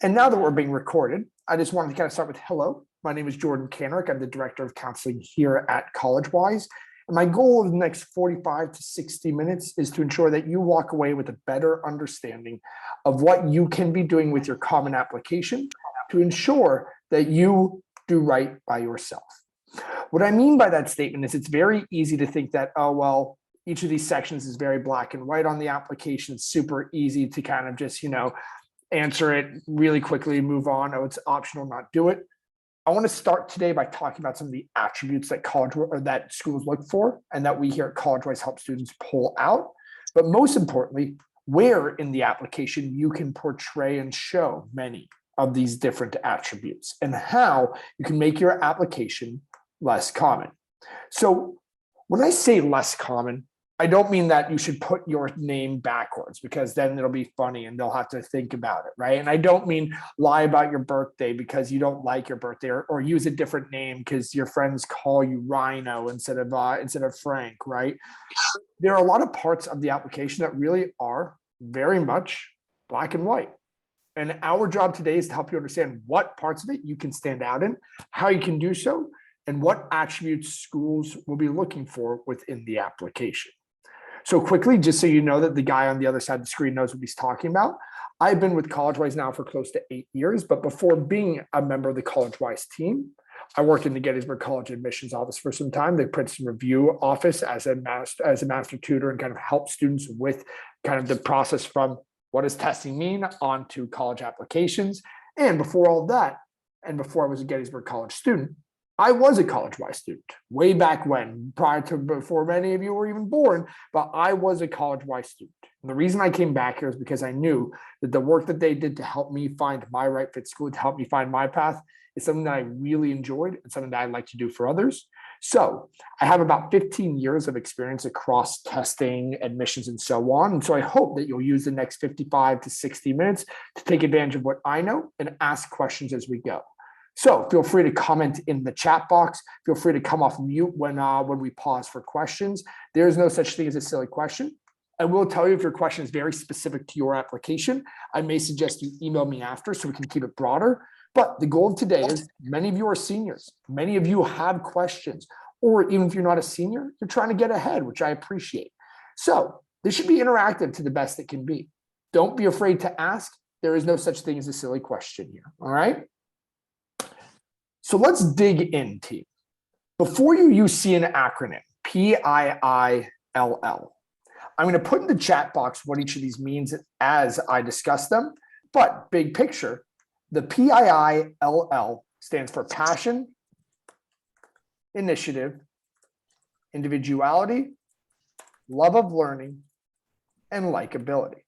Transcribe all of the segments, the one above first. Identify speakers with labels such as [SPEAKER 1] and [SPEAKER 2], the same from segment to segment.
[SPEAKER 1] And now that we're being recorded, I just wanted to kind of start with hello. My name is Jordan Canrick. I'm the Director of Counseling here at CollegeWise. And my goal over the next 45 to 60 minutes is to ensure that you walk away with a better understanding of what you can be doing with your Common Application to ensure that you do right by yourself. What I mean by that statement is it's very easy to think that, oh, well, each of these sections is very black and white on the application. It's super easy to kind of just, answer it really quickly, move on. Oh, it's optional, not do it. I want to start today by talking about some of the attributes that that schools look for and that we here at CollegeWise help students pull out. But most importantly, where in the application you can portray and show many of these different attributes and how you can make your application less common. So when I say less common, I don't mean that you should put your name backwards because then it'll be funny and they'll have to think about it, right? And I don't mean lie about your birthday because you don't like your birthday or use a different name because your friends call you Rhino instead of Frank, right? There are a lot of parts of the application that really are very much black and white. And our job today is to help you understand what parts of it you can stand out in, how you can do so, and what attributes schools will be looking for within the application. So quickly, just so you know that the guy on the other side of the screen knows what he's talking about, I've been with CollegeWise now for close to 8 years, but before being a member of the CollegeWise team, I worked in the Gettysburg College admissions office for some time, the Princeton Review office as a master tutor and kind of help students with kind of the process from what does testing mean onto college applications. And before all that, and before I was a Gettysburg College student, I was a CollegeWise student way back when, before many of you were even born, but I was a CollegeWise student. And the reason I came back here is because I knew that the work that they did to help me find my right fit school, to help me find my path, is something that I really enjoyed and something that I like to do for others. So I have about 15 years of experience across testing, admissions, and so on. And so I hope that you'll use the next 55 to 60 minutes to take advantage of what I know and ask questions as we go. So feel free to comment in the chat box. Feel free to come off mute when we pause for questions. There is no such thing as a silly question. I will tell you if your question is very specific to your application, I may suggest you email me after so we can keep it broader. But the goal of today is many of you are seniors. Many of you have questions, or even if you're not a senior, you're trying to get ahead, which I appreciate. So this should be interactive to the best it can be. Don't be afraid to ask. There is no such thing as a silly question here, all right? So let's dig in, team. Before you see an acronym, PIILL, I'm going to put in the chat box what each of these means as I discuss them. But big picture, the PIILL stands for passion, initiative, individuality, love of learning, and likability.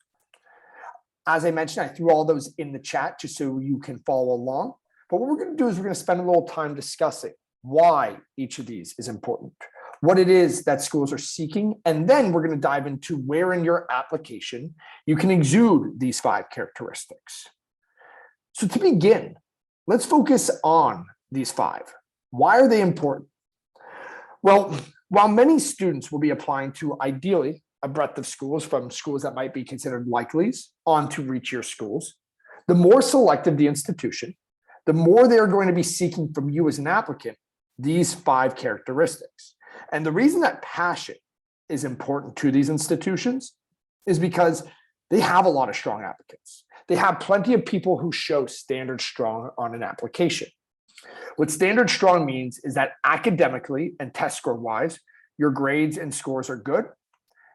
[SPEAKER 1] As I mentioned, I threw all those in the chat just so you can follow along. But what we're going to do is we're going to spend a little time discussing why each of these is important, what it is that schools are seeking, and then we're going to dive into where in your application you can exude these 5 characteristics. So to begin, let's focus on these 5. Why are they important? Well, while many students will be applying to ideally a breadth of schools, from schools that might be considered likelies on to reach-year schools, the more selective the institution, the more they're going to be seeking from you as an applicant these 5 characteristics. And the reason that passion is important to these institutions is because they have a lot of strong applicants. They have plenty of people who show standard strong on an application. What standard strong means is that academically and test score wise, your grades and scores are good.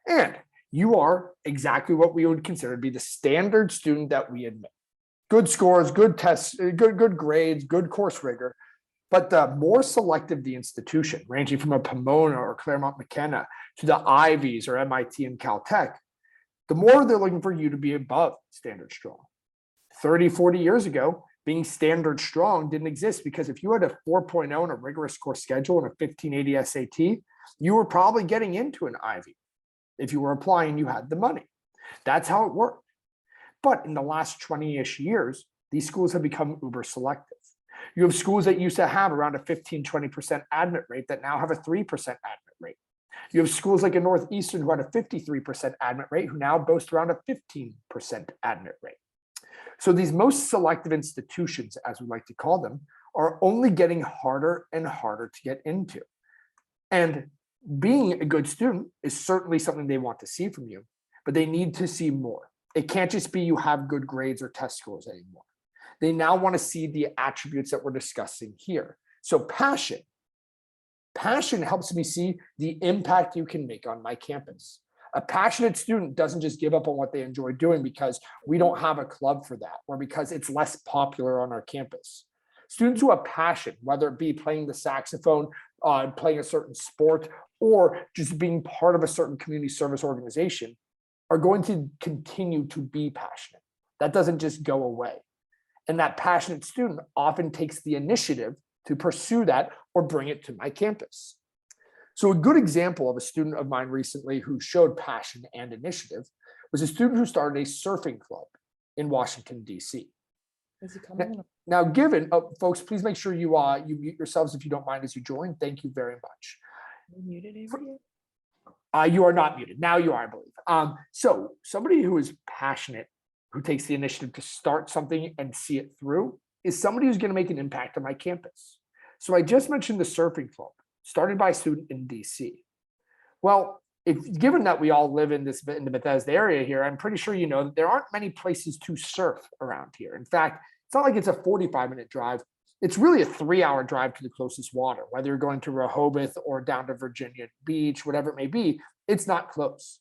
[SPEAKER 1] And you are exactly what we would consider to be the standard student that we admit. Good scores, good tests, good grades, good course rigor. But the more selective the institution, ranging from a Pomona or Claremont McKenna to the Ivies or MIT and Caltech, the more they're looking for you to be above standard strong. 30, 40 years ago, being standard strong didn't exist because if you had a 4.0 and a rigorous course schedule and a 1580 SAT, you were probably getting into an Ivy. If you were applying, you had the money. That's how it worked. But in the last 20-ish years, these schools have become uber selective. You have schools that used to have around a 15, 20% admit rate that now have a 3% admit rate. You have schools like in Northeastern who had a 53% admit rate who now boast around a 15% admit rate. So these most selective institutions, as we like to call them, are only getting harder and harder to get into. And being a good student is certainly something they want to see from you, but they need to see more. It can't just be you have good grades or test scores anymore. They now want to see the attributes that we're discussing here. So passion. Passion helps me see the impact you can make on my campus. A passionate student doesn't just give up on what they enjoy doing because we don't have a club for that or because it's less popular on our campus. Students who have passion, whether it be playing the saxophone, playing a certain sport, or just being part of a certain community service organization, are going to continue to be passionate. That doesn't just go away. And that passionate student often takes the initiative to pursue that or bring it to my campus. So a good example of a student of mine recently who showed passion and initiative was a student who started a surfing club in Washington, D.C.
[SPEAKER 2] Is he coming?
[SPEAKER 1] Now, given, folks, please make sure you mute yourselves if you don't mind as you join. Thank you very much.
[SPEAKER 2] Muted
[SPEAKER 1] You are not muted. Now you are, I believe. So somebody who is passionate, who takes the initiative to start something and see it through, is somebody who's going to make an impact on my campus. So I just mentioned the surfing club, started by a student in DC. Well, given that we all live in the Bethesda area here, I'm pretty sure you know that there aren't many places to surf around here. In fact, it's not like it's a 45-minute drive. It's really a 3-hour drive to the closest water, whether you're going to Rehoboth or down to Virginia Beach, whatever it may be, it's not close.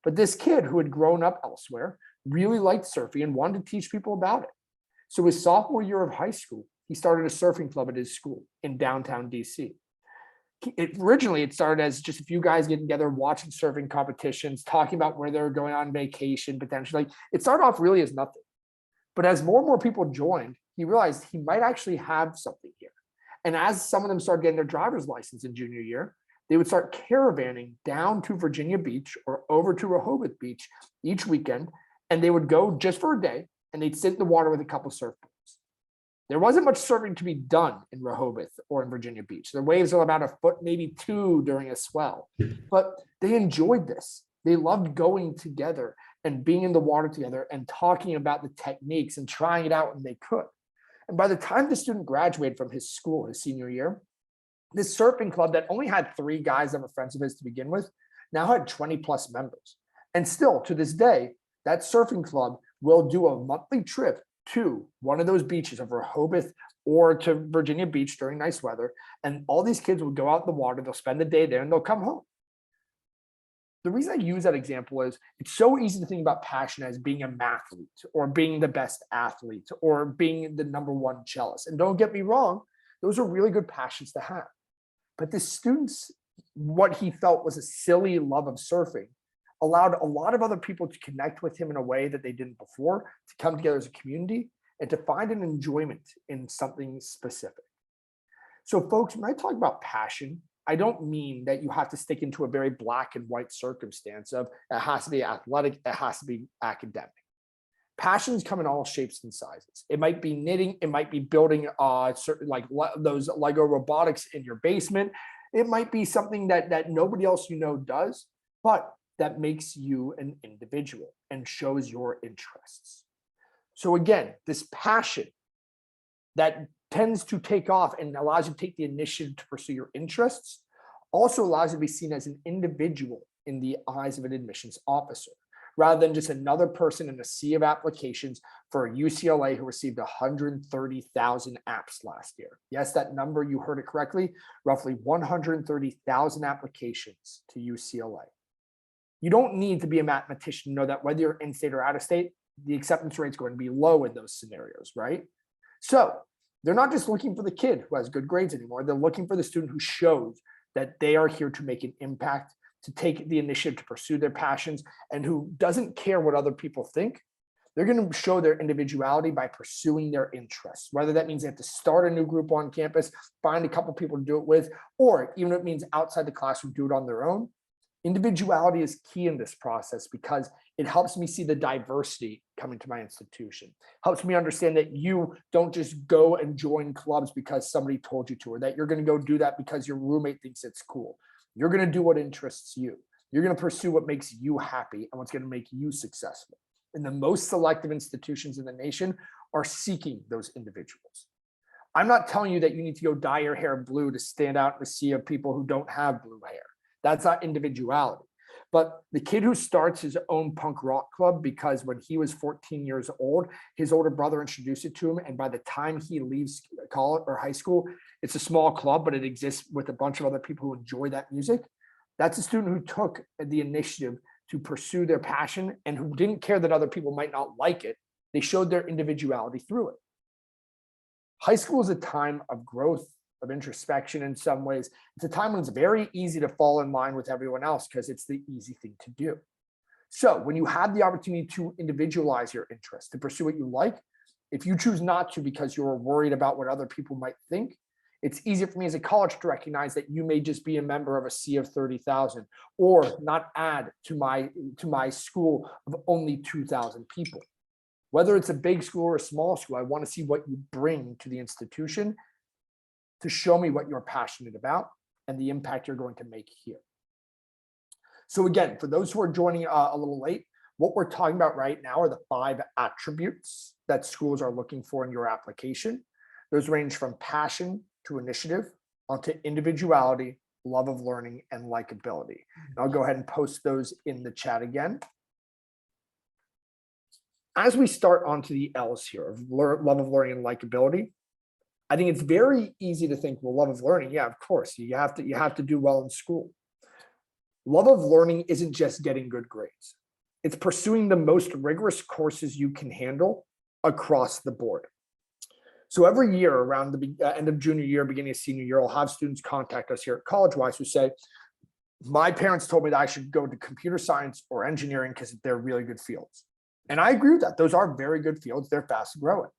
[SPEAKER 1] But this kid who had grown up elsewhere really liked surfing and wanted to teach people about it. So his sophomore year of high school, he started a surfing club at his school in downtown DC. Originally, it started as just a few guys getting together, watching surfing competitions, talking about where they were going on vacation, potentially. It started off really as nothing. But as more and more people joined, he realized he might actually have something here. And as some of them started getting their driver's license in junior year, they would start caravanning down to Virginia Beach or over to Rehoboth Beach each weekend. And they would go just for a day and they'd sit in the water with a couple surfboards. There wasn't much surfing to be done in Rehoboth or in Virginia Beach. The waves are about a foot, maybe two during a swell. But they enjoyed this. They loved going together and being in the water together and talking about the techniques and trying it out when they could. And by the time the student graduated from his school, his senior year, this surfing club that only had 3 guys that were friends of his to begin with, now had 20 plus members. And still to this day, that surfing club will do a monthly trip to one of those beaches of Rehoboth or to Virginia Beach during nice weather. And all these kids will go out in the water, they'll spend the day there and they'll come home. The reason I use that example is it's so easy to think about passion as being a mathlete or being the best athlete or being the #1 cellist. And don't get me wrong, those are really good passions to have. But the students, what he felt was a silly love of surfing, allowed a lot of other people to connect with him in a way that they didn't before, to come together as a community and to find an enjoyment in something specific. So folks, when I talk about passion, I don't mean that you have to stick into a very black and white circumstance of it has to be athletic, it has to be academic. Passions come in all shapes and sizes. It might be knitting, it might be building certain those Lego robotics in your basement. It might be something that nobody else you know does, but that makes you an individual and shows your interests. So again, this passion that tends to take off and allows you to take the initiative to pursue your interests also allows you to be seen as an individual in the eyes of an admissions officer, rather than just another person in a sea of applications for UCLA who received 130,000 apps last year. Yes, that number, you heard it correctly, roughly 130,000 applications to UCLA. You don't need to be a mathematician to know that whether you're in state or out of state, the acceptance rate is going to be low in those scenarios, right? So they're not just looking for the kid who has good grades anymore. They're looking for the student who shows that they are here to make an impact, to take the initiative to pursue their passions, and who doesn't care what other people think. They're going to show their individuality by pursuing their interests, whether that means they have to start a new group on campus, find a couple people to do it with, or even if it means outside the classroom, do it on their own. Individuality is key in this process because it helps me see the diversity coming to my institution. Helps me understand that you don't just go and join clubs because somebody told you to, or that you're going to go do that because your roommate thinks it's cool. You're going to do what interests you. You're going to pursue what makes you happy and what's going to make you successful. And the most selective institutions in the nation are seeking those individuals. I'm not telling you that you need to go dye your hair blue to stand out in a sea of people who don't have blue hair. That's not individuality. But the kid who starts his own punk rock club because when he was 14 years old, his older brother introduced it to him. And by the time he leaves college or high school, it's a small club, but it exists with a bunch of other people who enjoy that music. That's a student who took the initiative to pursue their passion and who didn't care that other people might not like it. They showed their individuality through it. High school is a time of growth, of introspection in some ways. It's a time when it's very easy to fall in line with everyone else because it's the easy thing to do. So when you have the opportunity to individualize your interests, to pursue what you like, if you choose not to because you're worried about what other people might think, it's easier for me as a college to recognize that you may just be a member of a sea of 30,000 or not add to my school of only 2,000 people. Whether it's a big school or a small school, I want to see what you bring to the institution to show me what you're passionate about and the impact you're going to make here. So again, for those who are joining a little late, what we're talking about right now are the 5 attributes that schools are looking for in your application. Those range from passion to initiative, onto individuality, love of learning, and likability. And I'll go ahead and post those in the chat again. As we start onto the L's here of love of learning and likability, I think it's very easy to think, well, love of learning, yeah, of course, you have to do well in school. Love of learning isn't just getting good grades. It's pursuing the most rigorous courses you can handle across the board. So every year around the end of junior year, beginning of senior year, I'll have students contact us here at CollegeWise who say, my parents told me that I should go to computer science or engineering because they're really good fields. And I agree with that. Those are very good fields. They're fast growing.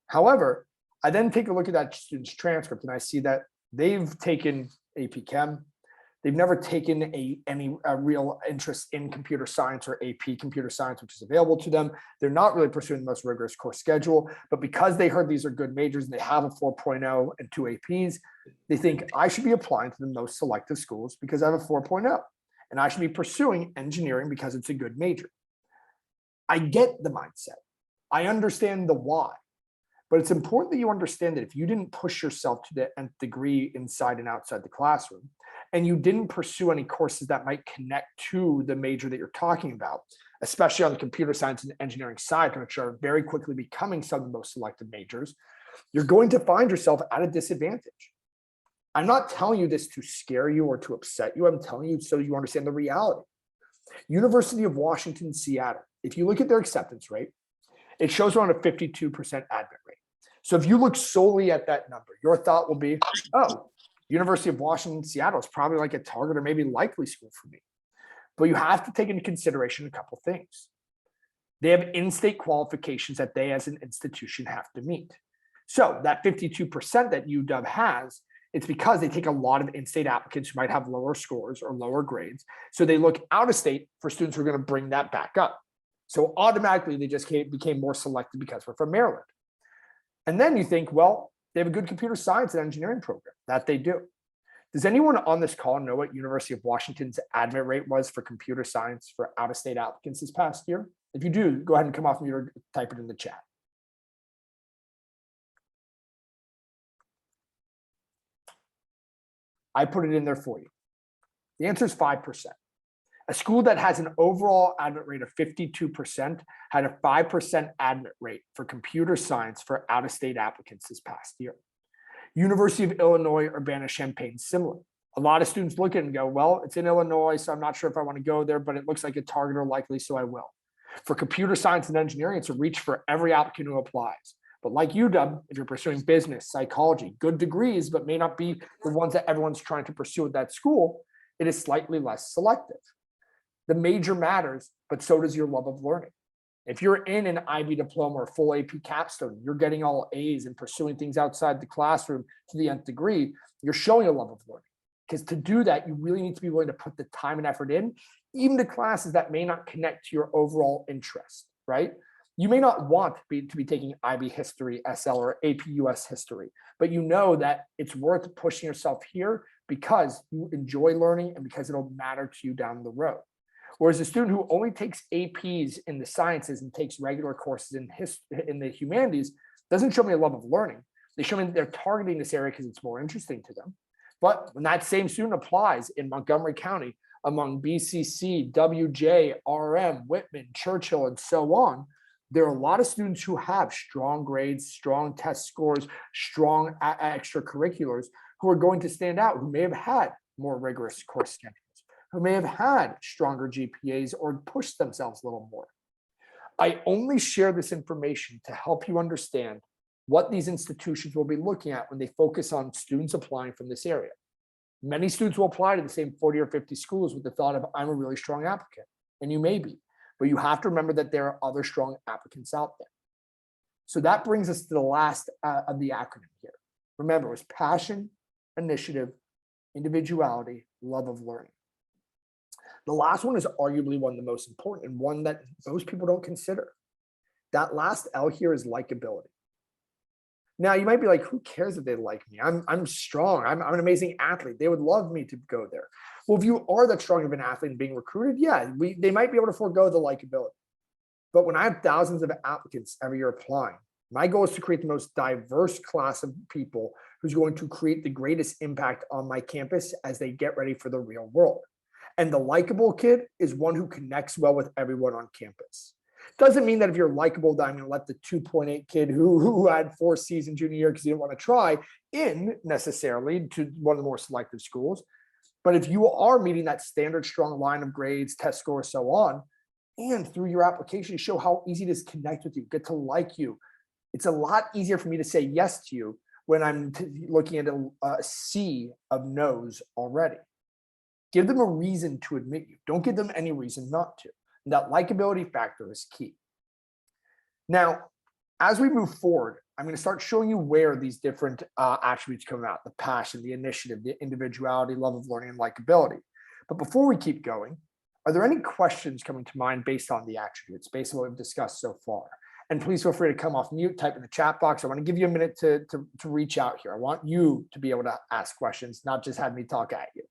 [SPEAKER 1] However, I then take a look at that student's transcript and I see that they've taken AP Chem. They've never taken any real interest in computer science or AP computer science, which is available to them. They're not really pursuing the most rigorous course schedule, but because they heard these are good majors and they have a 4.0 and 2 APs, they think I should be applying to the most selective schools because I have a 4.0 and I should be pursuing engineering because it's a good major. I get the mindset. I understand the why. But it's important that you understand that if you didn't push yourself to the nth degree inside and outside the classroom, and you didn't pursue any courses that might connect to the major that you're talking about, especially on the computer science and engineering side, which are very quickly becoming some of the most selective majors, you're going to find yourself at a disadvantage. I'm not telling you this to scare you or to upset you. I'm telling you so you understand the reality. University of Washington, Seattle, if you look at their acceptance rate, it shows around a 52% admit rate. So if you look solely at that number, your thought will be, oh, University of Washington, Seattle is probably like a target or maybe likely school for me. But you have to take into consideration a couple things. They have in-state qualifications that they as an institution have to meet. So that 52% that UW has, it's because they take a lot of in-state applicants who might have lower scores or lower grades. So they look out of state for students who are going to bring that back up. So automatically they just became more selective because we're from Maryland. And then you think, well, they have a good computer science and engineering program. That they do. Does anyone on this call know what University of Washington's admit rate was for computer science for out-of-state applicants this past year? If you do, go ahead and come off mute or type it in the chat. I put it in there for you. The answer is 5%. A school that has an overall admit rate of 52% had a 5% admit rate for computer science for out-of-state applicants this past year. University of Illinois, Urbana-Champaign, similar. A lot of students look at it and go, well, it's in Illinois, so I'm not sure if I want to go there, but it looks like a target or likely, so I will. For computer science and engineering, it's a reach for every applicant who applies. But like UW, if you're pursuing business, psychology, good degrees, but may not be the ones that everyone's trying to pursue at that school, it is slightly less selective. The major matters, but so does your love of learning. If you're in an IB diploma or full AP capstone, you're getting all A's and pursuing things outside the classroom to the nth degree, you're showing a love of learning. Because to do that, you really need to be willing to put the time and effort in, even to classes that may not connect to your overall interest, right? You may not want to be taking IB history, SL, or AP US history, but you know that it's worth pushing yourself here because you enjoy learning and because it'll matter to you down the road. Whereas a student who only takes APs in the sciences and takes regular courses in the humanities doesn't show me a love of learning. They show me that they're targeting this area because it's more interesting to them. But when that same student applies in Montgomery County among BCC, WJ, RM, Whitman, Churchill, and so on, there are a lot of students who have strong grades, strong test scores, strong extracurriculars who are going to stand out, who may have had more rigorous course schedules, who may have had stronger GPAs or pushed themselves a little more. I only share this information to help you understand what these institutions will be looking at when they focus on students applying from this area. Many students will apply to the same 40 or 50 schools with the thought of, I'm a really strong applicant, and you may be, but you have to remember that there are other strong applicants out there. So that brings us to the last of the acronym here. Remember, it was passion, initiative, individuality, love of learning. The last one is arguably one of the most important and one that most people don't consider. That last L here is likability. Now you might be like, who cares if they like me? I'm strong. I'm an amazing athlete. They would love me to go there. Well, if you are that strong of an athlete and being recruited, yeah, they might be able to forego the likability. But when I have thousands of applicants every year applying, my goal is to create the most diverse class of people who's going to create the greatest impact on my campus as they get ready for the real world. And the likable kid is one who connects well with everyone on campus. Doesn't mean that if you're likable, that I'm going to let the 2.8 kid who had 4 C's in junior year because he didn't want to try in necessarily to one of the more selective schools. But if you are meeting that standard strong line of grades, test scores, so on, and through your application, show how easy it is to connect with you, get to like you. It's a lot easier for me to say yes to you when I'm looking at a sea of no's already. Give them a reason to admit you. Don't give them any reason not to. And that likability factor is key. Now, as we move forward, I'm going to start showing you where these different attributes come out: the passion, the initiative, the individuality, love of learning, and likability. But before we keep going, are there any questions coming to mind based on the attributes, based on what we've discussed so far? And please feel free to come off mute, type in the chat box. I want to give you a minute to reach out here. I want you to be able to ask questions, not just have me talk at you.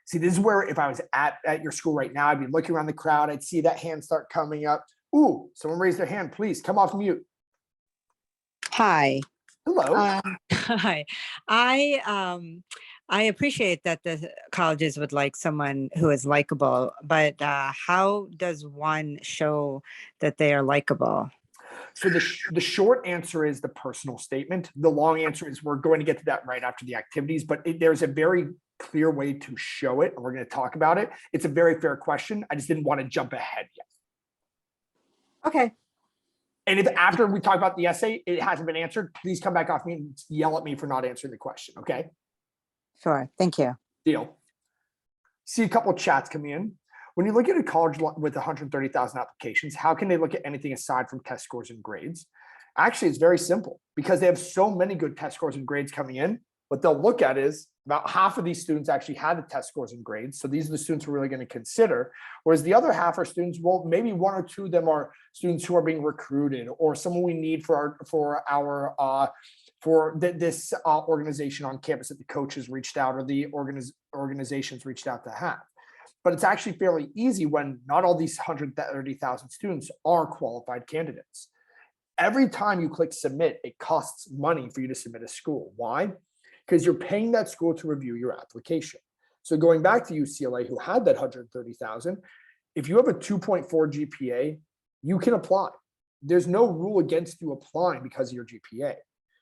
[SPEAKER 1] See, this is where if I was at your school right now, I'd be looking around the crowd. I'd see that hand start coming up. Ooh, someone raised their hand. Please come off mute.
[SPEAKER 3] Hi.
[SPEAKER 1] Hello.
[SPEAKER 3] Hi. I appreciate that the colleges would like someone who is likable, but how does one show that they are likable?
[SPEAKER 1] So the short answer is the personal statement. The long answer is we're going to get to that right after the activities, but there's a very clear way to show it, and we're going to talk about it. It's a very fair question. I just didn't want to jump ahead yet.
[SPEAKER 3] Okay.
[SPEAKER 1] And if after we talk about the essay, it hasn't been answered, please come back off me and yell at me for not answering the question, okay?
[SPEAKER 3] Sure. Thank you.
[SPEAKER 1] Deal. See a couple of chats coming in. When you look at a college with 130,000 applications, how can they look at anything aside from test scores and grades? Actually, it's very simple because they have so many good test scores and grades coming in. What they'll look at is about half of these students actually had the test scores and grades. So these are the students we're really going to consider. Whereas the other half are students, well, maybe 1 or 2 of them are students who are being recruited or someone we need for this organization on campus that the coaches reached out or the organizations reached out to have. But it's actually fairly easy when not all these 130,000 students are qualified candidates. Every time you click submit, it costs money for you to submit a school. Why? Because you're paying that school to review your application. So going back to UCLA, who had that 130,000, if you have a 2.4 GPA, you can apply. There's no rule against you applying because of your GPA.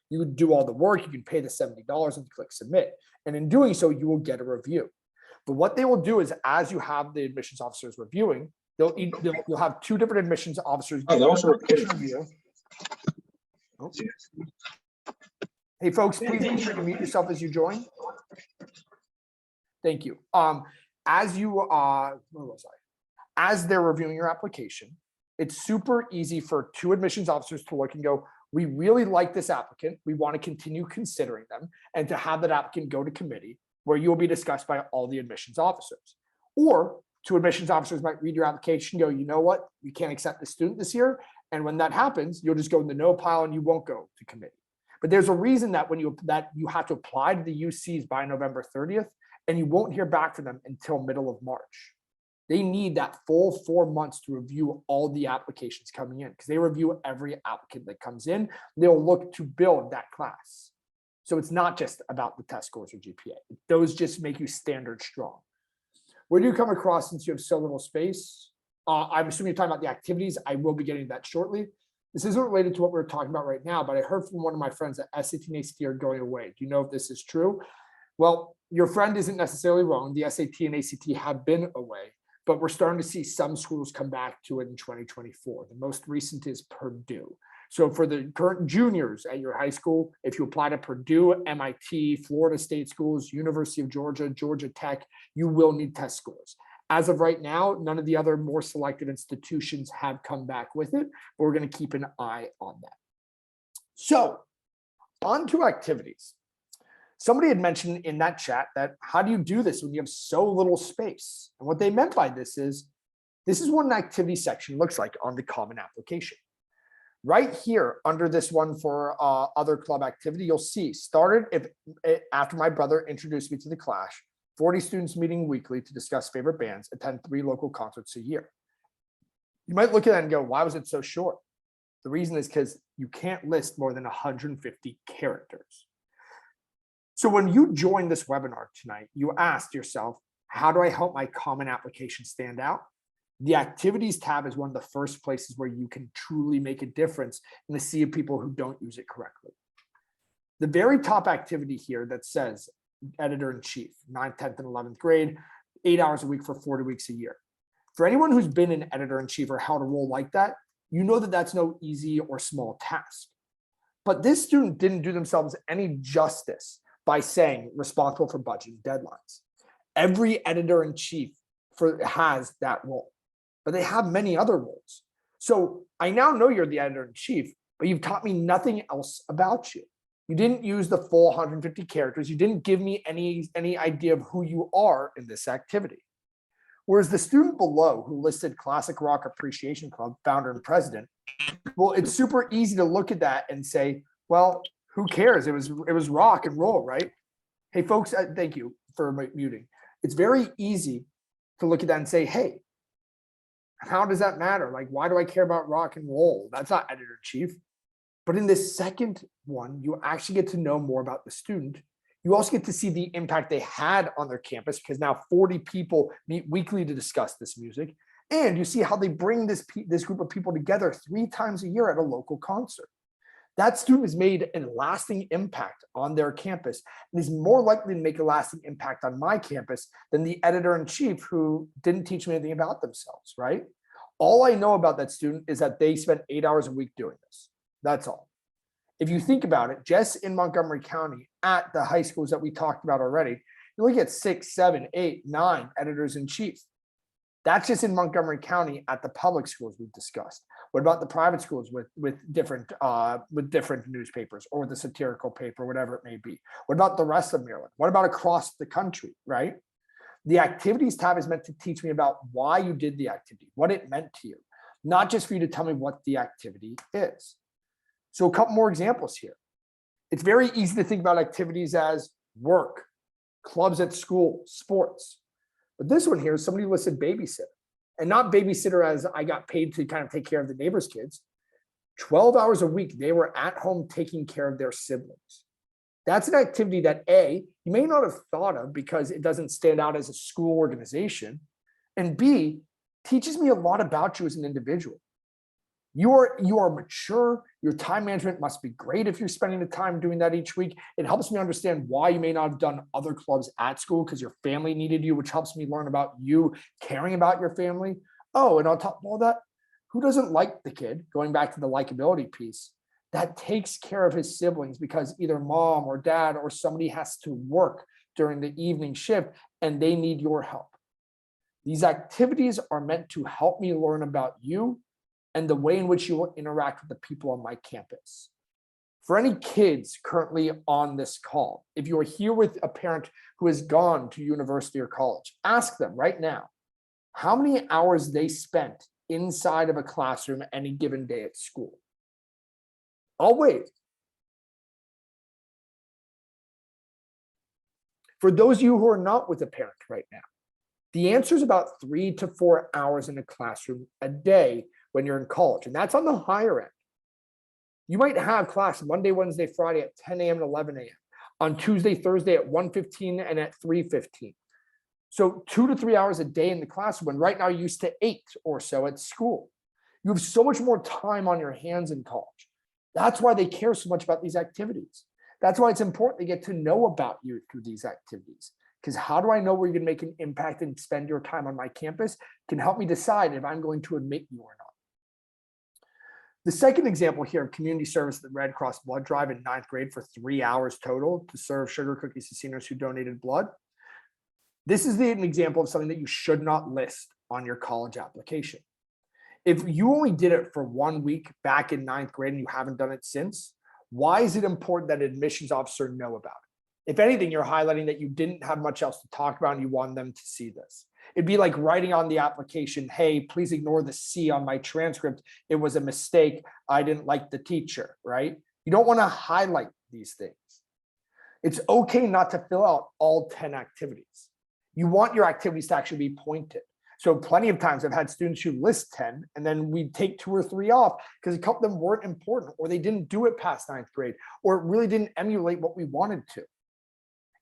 [SPEAKER 1] You would do all the work, you can pay the $70 and click submit. And in doing so, you will get a review. But what they will do is, as you have the admissions officers reviewing, you'll have 2 different admissions officers review. Oh. Hey, folks, please make sure to mute yourself as you join. Thank you. As they're reviewing your application, it's super easy for 2 admissions officers to look and go, we really like this applicant. We want to continue considering them, and to have that applicant go to committee where you will be discussed by all the admissions officers. Or 2 admissions officers might read your application and go, you know what, we can't accept the student this year, And when that happens, you'll just go in the no pile and you won't go to committee. But there's a reason that you have to apply to the UCs by November 30th, and you won't hear back from them until middle of March. They need that full 4 months to review all the applications coming in, because they review every applicant that comes in. They'll look to build that class. So it's not just about the test scores or GPA. Those just make you standard strong. Where do you come across since you have so little space? I'm assuming you're talking about the activities. I will be getting to that shortly. This isn't related to what we're talking about right now, but I heard from one of my friends that SAT and ACT are going away. Do you know if this is true? Well, your friend isn't necessarily wrong. The SAT and ACT have been away, but we're starting to see some schools come back to it in 2024. The most recent is Purdue. So for the current juniors at your high school, if you apply to Purdue, MIT, Florida State Schools, University of Georgia, Georgia Tech, you will need test scores. As of right now, none of the other more selective institutions have come back with it, but we're going to keep an eye on that. So on to activities. Somebody had mentioned in that chat that how do you do this when you have so little space? And what they meant by this is what an activity section looks like on the Common Application. Right here under this one for other club activity, you'll see started after my brother introduced me to the class, 40 students meeting weekly to discuss favorite bands, attend 3 local concerts a year. You might look at that and go, why was it so short? The reason is because you can't list more than 150 characters. So when you joined this webinar tonight, you asked yourself, how do I help my Common Application stand out? The activities tab is one of the first places where you can truly make a difference in the sea of people who don't use it correctly. The very top activity here that says editor-in-chief, 9th, 10th, and 11th grade, 8 hours a week for 40 weeks a year. For anyone who's been an editor-in-chief or held a role like that, you know that that's no easy or small task. But this student didn't do themselves any justice by saying responsible for budgeting deadlines. Every editor-in-chief has that role, but they have many other roles. So I now know you're the editor-in-chief, but you've taught me nothing else about you. You didn't use the full 150 characters. You didn't give me any idea of who you are in this activity. Whereas the student below who listed Classic Rock Appreciation Club, founder and president, well, it's super easy to look at that and say, well, who cares? It was rock and roll, right? Hey, folks, thank you for muting. It's very easy to look at that and say, hey, how does that matter? Like, why do I care about rock and roll? That's not editor-in-chief. But in this second one, you actually get to know more about the student. You also get to see the impact they had on their campus, because now 40 people meet weekly to discuss this music. And you see how they bring this group of people together 3 times a year at a local concert. That student has made a lasting impact on their campus and is more likely to make a lasting impact on my campus than the editor-in-chief who didn't teach me anything about themselves, right? All I know about that student is that they spent 8 hours a week doing this. That's all. If you think about it, just in Montgomery County at the high schools that we talked about already, you look at 6, 7, 8, 9 editors-in-chief. That's just in Montgomery County at the public schools we've discussed. What about the private schools with different newspapers or the satirical paper, whatever it may be? What about the rest of Maryland? What about across the country, right? The activities tab is meant to teach me about why you did the activity, what it meant to you, not just for you to tell me what the activity is. So a couple more examples here. It's very easy to think about activities as work, clubs at school, sports. But this one here, somebody listed babysitter, and not babysitter as I got paid to kind of take care of the neighbor's kids. 12 hours a week, they were at home taking care of their siblings. That's an activity that A, you may not have thought of because it doesn't stand out as a school organization, and B, teaches me a lot about you as an individual. You are mature. Your time management must be great if you're spending the time doing that each week. It helps me understand why you may not have done other clubs at school because your family needed you, which helps me learn about you caring about your family. Oh, and on top of all that, who doesn't like the kid, going back to the likability piece, that takes care of his siblings because either mom or dad or somebody has to work during the evening shift and they need your help. These activities are meant to help me learn about you and the way in which you will interact with the people on my campus. For any kids currently on this call, if you are here with a parent who has gone to university or college, ask them right now how many hours they spent inside of a classroom any given day at school? I'll wait. For those of you who are not with a parent right now, the answer is about 3 to 4 hours in a classroom a day when you're in college, and that's on the higher end. You might have class Monday, Wednesday, Friday at 10 a.m. and 11 a.m. on Tuesday, Thursday at 1:15 and at 3:15. So 2 to 3 hours a day in the classroom, when right now you're used to 8 or so at school. You have so much more time on your hands in college. That's why they care so much about these activities. That's why it's important to get to know about you through these activities. Because how do I know where you're going to make an impact and spend your time on my campus can help me decide if I'm going to admit you or not. The second example here of community service at the Red Cross blood drive in 9th grade for 3 hours total to serve sugar cookies to seniors who donated blood. This is an example of something that you should not list on your college application. If you only did it for 1 week back in 9th grade and you haven't done it since, why is it important that an admissions officer know about it? If anything, you're highlighting that you didn't have much else to talk about and you want them to see this. It'd be like writing on the application, hey, please ignore the C on my transcript. It was a mistake. I didn't like the teacher, right? You don't want to highlight these things. It's okay not to fill out all 10 activities. You want your activities to actually be pointed. So plenty of times I've had students who list 10 and then we take 2 or 3 off because a couple of them weren't important or they didn't do it past 9th grade or it really didn't emulate what we wanted to.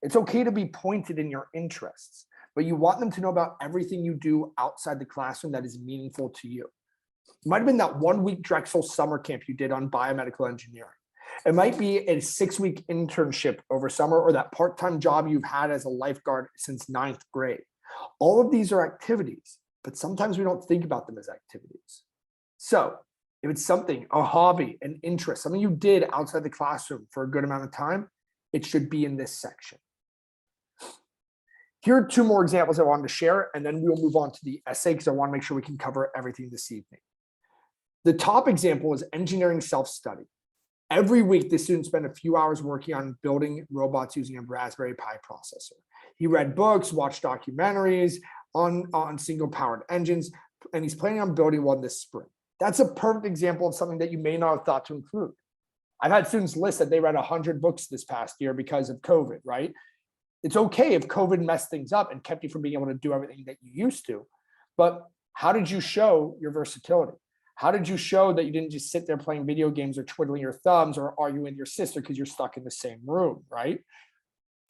[SPEAKER 1] It's okay to be pointed in your interests, but you want them to know about everything you do outside the classroom that is meaningful to you. It might have been that 1 week Drexel summer camp you did on biomedical engineering. It might be a 6-week internship over summer or that part-time job you've had as a lifeguard since 9th grade. All of these are activities, but sometimes we don't think about them as activities. So if it's something, a hobby, an interest, something you did outside the classroom for a good amount of time, it should be in this section. Here are 2 more examples I wanted to share, and then we'll move on to the essay because I want to make sure we can cover everything this evening. The top example is engineering self-study. Every week, the students spend a few hours working on building robots using a Raspberry Pi processor. He read books, watched documentaries on single-powered engines, and he's planning on building one this spring. That's a perfect example of something that you may not have thought to include. I've had students list that they read 100 books this past year because of COVID, right? It's okay if COVID messed things up and kept you from being able to do everything that you used to, but how did you show your versatility? How did you show that you didn't just sit there playing video games or twiddling your thumbs or arguing with your sister because you're stuck in the same room, right?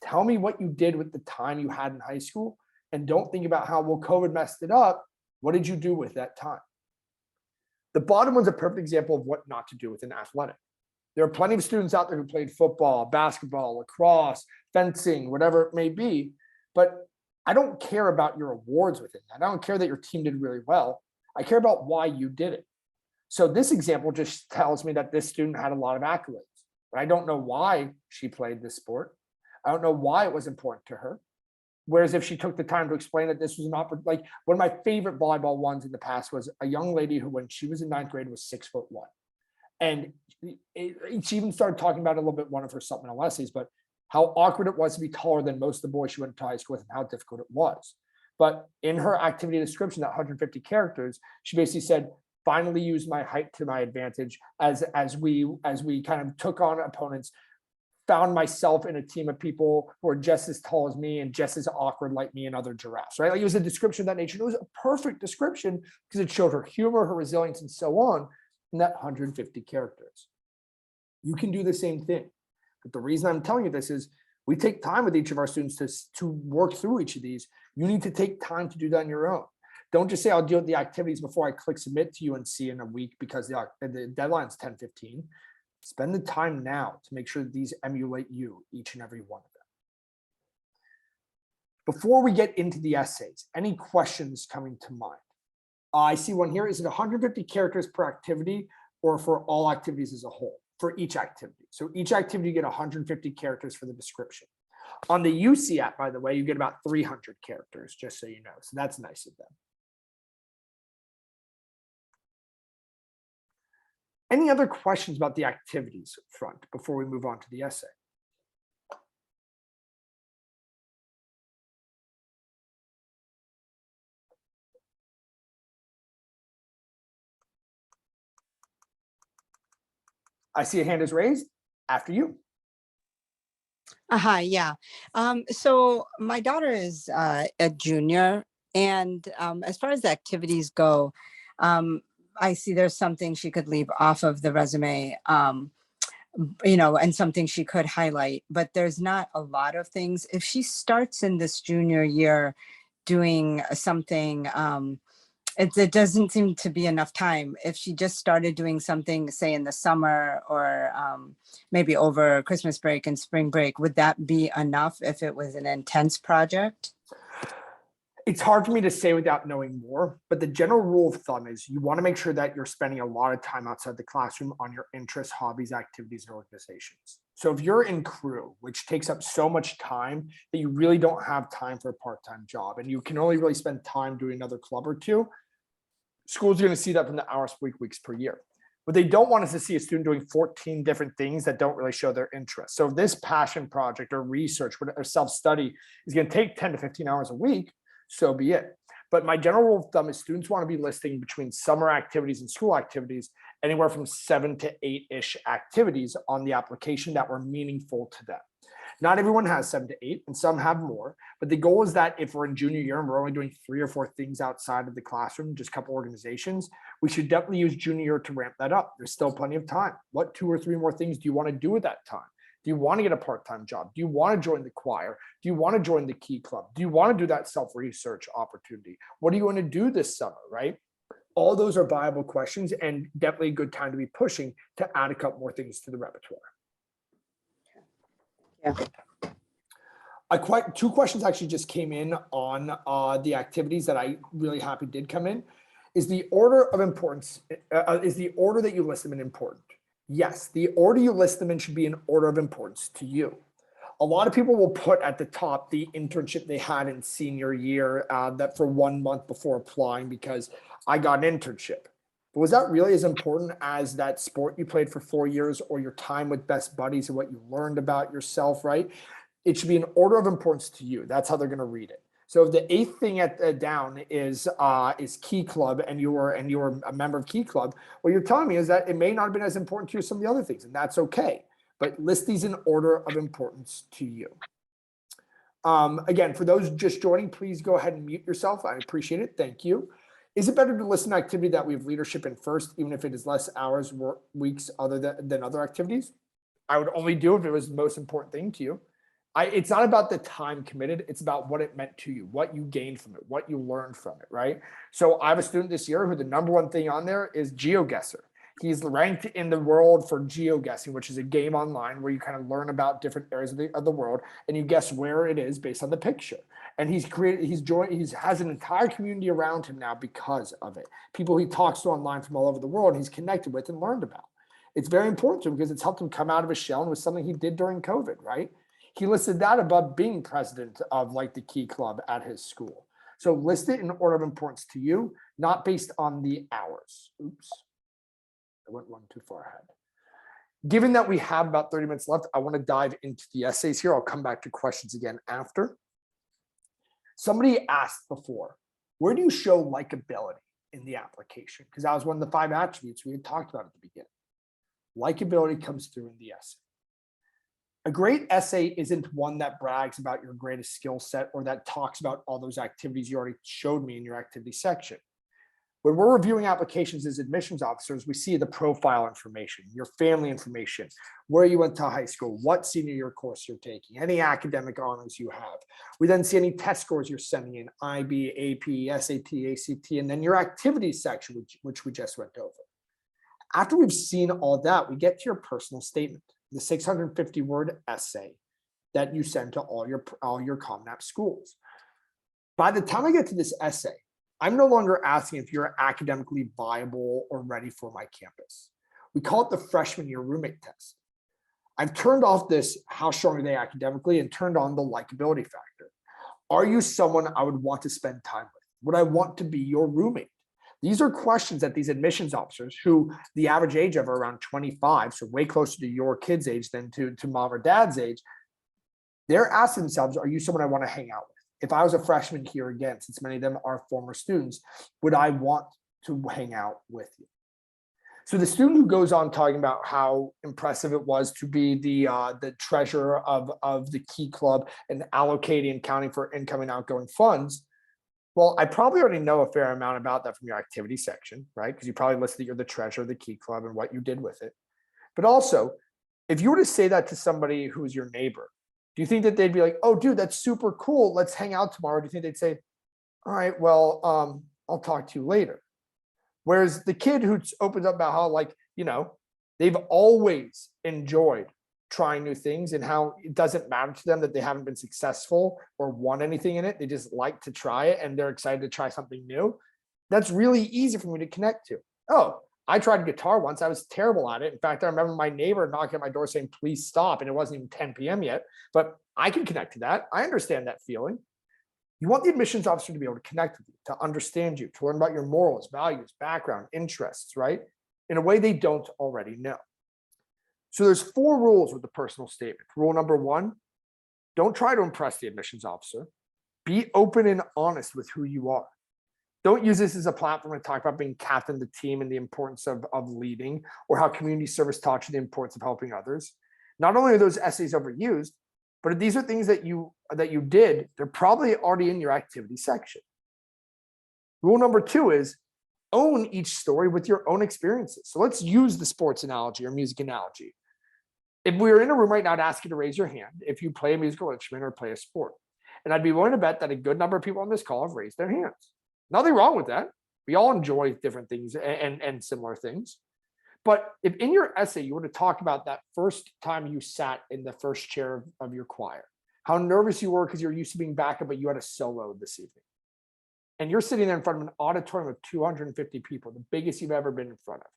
[SPEAKER 1] Tell me what you did with the time you had in high school and don't think about how, well, COVID messed it up. What did you do with that time? The bottom one's a perfect example of what not to do with an athletic. There are plenty of students out there who played football, basketball, lacrosse, fencing, whatever it may be, but I don't care about your awards within that. I don't care that your team did really well. I care about why you did it. So this example just tells me that this student had a lot of accolades, but I don't know why she played this sport. I don't know why it was important to her. Whereas if she took the time to explain that this was an opportunity, like one of my favorite volleyball ones in the past was a young lady who, when she was in 9th grade, was 6'1". And she even started talking about it a little bit in one of her supplemental essays, but how awkward it was to be taller than most of the boys she went to high school with and how difficult it was. But in her activity description, that 150 characters, she basically said, finally used my height to my advantage as we kind of took on opponents, found myself in a team of people who are just as tall as me and just as awkward like me and other giraffes, right? Like it was a description of that nature. It was a perfect description because it showed her humor, her resilience, and so on in that 150 characters. You can do the same thing. But the reason I'm telling you this is we take time with each of our students to work through each of these. You need to take time to do that on your own. Don't just say, I'll deal with the activities before I click submit to UNC in a week because the deadline's 10/15. Spend the time now to make sure that these emulate you, each and every one of them. Before we get into the essays, any questions coming to mind? I see one here. Is it 150 characters per activity or for all activities as a whole? For each activity. So each activity, you get 150 characters for the description. On the UC app, by the way, you get about 300 characters, just so you know. So that's nice of them. Any other questions about the activities front before we move on to the essay? I see a hand is raised. After you.
[SPEAKER 3] Hi, yeah. So my daughter is a junior, and as far as the activities go, um, I see there's something she could leave off of the resume, and something she could highlight, but there's not a lot of things. If she starts in this junior year doing something, it doesn't seem to be enough time. If she just started doing something, say in the summer or maybe over Christmas break and spring break, would that be enough if it was an intense project?
[SPEAKER 1] It's hard for me to say without knowing more, but the general rule of thumb is you want to make sure that you're spending a lot of time outside the classroom on your interests, hobbies, activities, and organizations. So if you're in crew, which takes up so much time that you really don't have time for a part-time job, and you can only really spend time doing another club or two, schools are going to see that from the hours per week, weeks per year. What they don't want is to see a student doing 14 different things that don't really show their interest. So if this passion project or research or self-study is going to take 10 to 15 hours a week, so be it. But my general rule of thumb is students want to be listing between summer activities and school activities, anywhere from 7 to 8-ish activities on the application that were meaningful to them. Not everyone has 7 to 8, and some have more. But the goal is that if we're in junior year and we're only doing 3 or 4 things outside of the classroom, just a couple organizations, we should definitely use junior year to ramp that up. There's still plenty of time. What 2 or 3 more things do you want to do at that time? Do you want to get a part-time job? Do you want to join the choir? Do you want to join the Key Club? Do you want to do that self-research opportunity? What do you want to do this summer, right? All those are viable questions and definitely a good time to be pushing to add a couple more things to the repertoire.
[SPEAKER 3] Yeah.
[SPEAKER 1] 2 questions actually just came in on the activities that I really happy did come in. Is the order of importance, is the order that you list them in important? Yes, the order you list them in should be in order of importance to you. A lot of people will put at the top the internship they had in senior year that for 1 month before applying because I got an internship. But was that really as important as that sport you played for 4 years or your time with best buddies and what you learned about yourself, right? It should be an order of importance to you. That's how they're going to read it. So if the 8th thing down is Key Club and you're a member of Key Club, what you're telling me is that it may not have been as important to you as some of the other things, and that's okay. But list these in order of importance to you. Again, for those just joining, please go ahead and mute yourself. I appreciate it. Thank you. Is it better to list an activity that we have leadership in first, even if it is less hours, weeks than other activities? I would only do if it was the most important thing to you. It's not about the time committed. It's about what it meant to you, what you gained from it, what you learned from it, right? So I have a student this year who the #1 thing on there is GeoGuessr. He's ranked in the world for GeoGuessing, which is a game online where you kind of learn about different areas of the world and you guess where it is based on the picture. And he has an entire community around him now because of it. People he talks to online from all over the world, and he's connected with and learned about. It's very important to him because it's helped him come out of his shell and was something he did during COVID, right? He listed that above being president of like the Key Club at his school. So list it in order of importance to you, not based on the hours. Oops, I went one too far ahead. Given that we have about 30 minutes left, I want to dive into the essays here. I'll come back to questions again after. Somebody asked before, where do you show likability in the application? Because that was one of the 5 attributes we had talked about at the beginning. Likability comes through in the essay. A great essay isn't one that brags about your greatest skill set or that talks about all those activities you already showed me in your activity section. When we're reviewing applications as admissions officers, we see the profile information, your family information, where you went to high school, what senior year course you're taking, any academic honors you have. We then see any test scores you're sending in, IB, AP, SAT, ACT, and then your activities section, which we just went over. After we've seen all that, we get to your personal statement, the 650-word essay that you send to all your Common App schools. By the time I get to this essay, I'm no longer asking if you're academically viable or ready for my campus. We call it the freshman year roommate test. I've turned off this how strong are they academically and turned on the likability factor. Are you someone I would want to spend time with? Would I want to be your roommate? These are questions that these admissions officers, who the average age of are around 25, so way closer to your kid's age than to mom or dad's age, they're asking themselves, are you someone I want to hang out with? If I was a freshman here again, since many of them are former students, would I want to hang out with you? So the student who goes on talking about how impressive it was to be the treasurer of the Key Club and allocating and counting for incoming and outgoing funds. Well, I probably already know a fair amount about that from your activity section, right? Because you probably listed that you're the treasurer of the Key Club and what you did with it. But also, if you were to say that to somebody who's your neighbor, do you think that they'd be like, "Oh, dude, that's super cool. Let's hang out tomorrow"? Or do you think they'd say, "All right, well, I'll talk to you later"? Whereas the kid who opens up about how, like, they've always enjoyed trying new things and how it doesn't matter to them that they haven't been successful or won anything in it. They just like to try it and they're excited to try something new. That's really easy for me to connect to. Oh, I tried guitar once. I was terrible at it. In fact, I remember my neighbor knocking at my door saying, "Please stop." And it wasn't even 10 p.m. yet, but I can connect to that. I understand that feeling. You want the admissions officer to be able to connect with you, to understand you, to learn about your morals, values, background, interests, right? In a way they don't already know. So there's 4 rules with the personal statement. Rule number 1, don't try to impress the admissions officer. Be open and honest with who you are. Don't use this as a platform to talk about being captain of the team and the importance of leading, or how community service taught you the importance of helping others. Not only are those essays overused, but if these are things that you did, they're probably already in your activity section. Rule number 2 is own each story with your own experiences. So let's use the sports analogy or music analogy. If we were in a room right now, I'd ask you to raise your hand if you play a musical instrument or play a sport. And I'd be willing to bet that a good number of people on this call have raised their hands. Nothing wrong with that. We all enjoy different things and similar things. But if in your essay you were to talk about that first time you sat in the first chair of your choir, how nervous you were because you're used to being backup, but you had a solo this evening. And you're sitting there in front of an auditorium of 250 people, the biggest you've ever been in front of.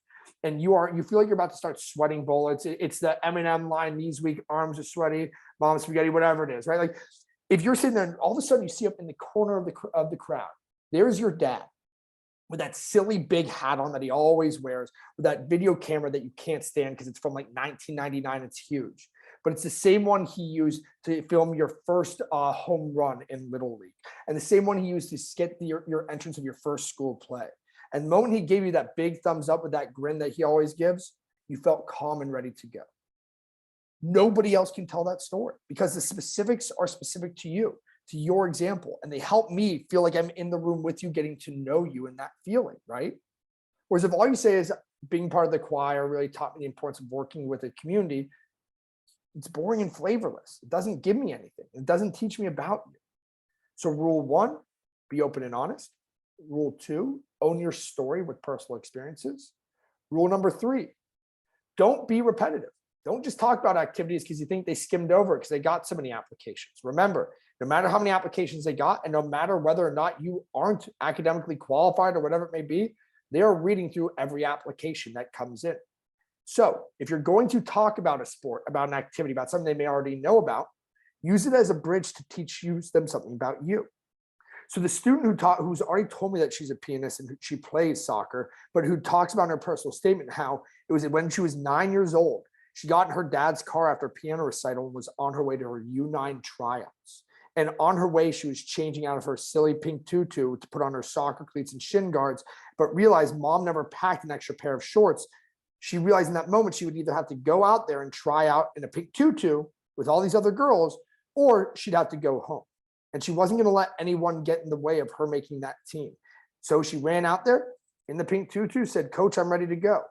[SPEAKER 1] And you feel like you're about to start sweating bullets. It's the Eminem line, knees weak, arms are sweaty, mom spaghetti, whatever it is, right? Like if you're sitting there and all of a sudden you see up in the corner of the crowd, there's your dad with that silly big hat on that he always wears, with that video camera that you can't stand because it's from like 1999. It's huge, but it's the same one he used to film your first home run in Little League, and the same one he used to get your entrance of your first school play. And the moment he gave you that big thumbs up with that grin that he always gives, you felt calm and ready to go. Nobody else can tell that story because the specifics are specific to you, to your example, and they help me feel like I'm in the room with you, getting to know you and that feeling, right? Whereas if all you say is being part of the choir really taught me the importance of working with a community, it's boring and flavorless. It doesn't give me anything. It doesn't teach me about you. So rule 1, be open and honest. Rule 2, own your story with personal experiences. Rule number 3, don't be repetitive. Don't just talk about activities because you think they skimmed over because they got so many applications. Remember, no matter how many applications they got, and no matter whether or not you aren't academically qualified or whatever it may be, they are reading through every application that comes in. So if you're going to talk about a sport, about an activity, about something they may already know about, use it as a bridge to teach them something about you. So the student who's already told me that she's a pianist and she plays soccer, but who talks about in her personal statement how it was when she was 9 years old, she got in her dad's car after a piano recital and was on her way to her U9 tryouts. And on her way, she was changing out of her silly pink tutu to put on her soccer cleats and shin guards, but realized mom never packed an extra pair of shorts. She realized in that moment she would either have to go out there and try out in a pink tutu with all these other girls, or she'd have to go home. And she wasn't going to let anyone get in the way of her making that team. So she ran out there in the pink tutu, said, "Coach, I'm ready to go."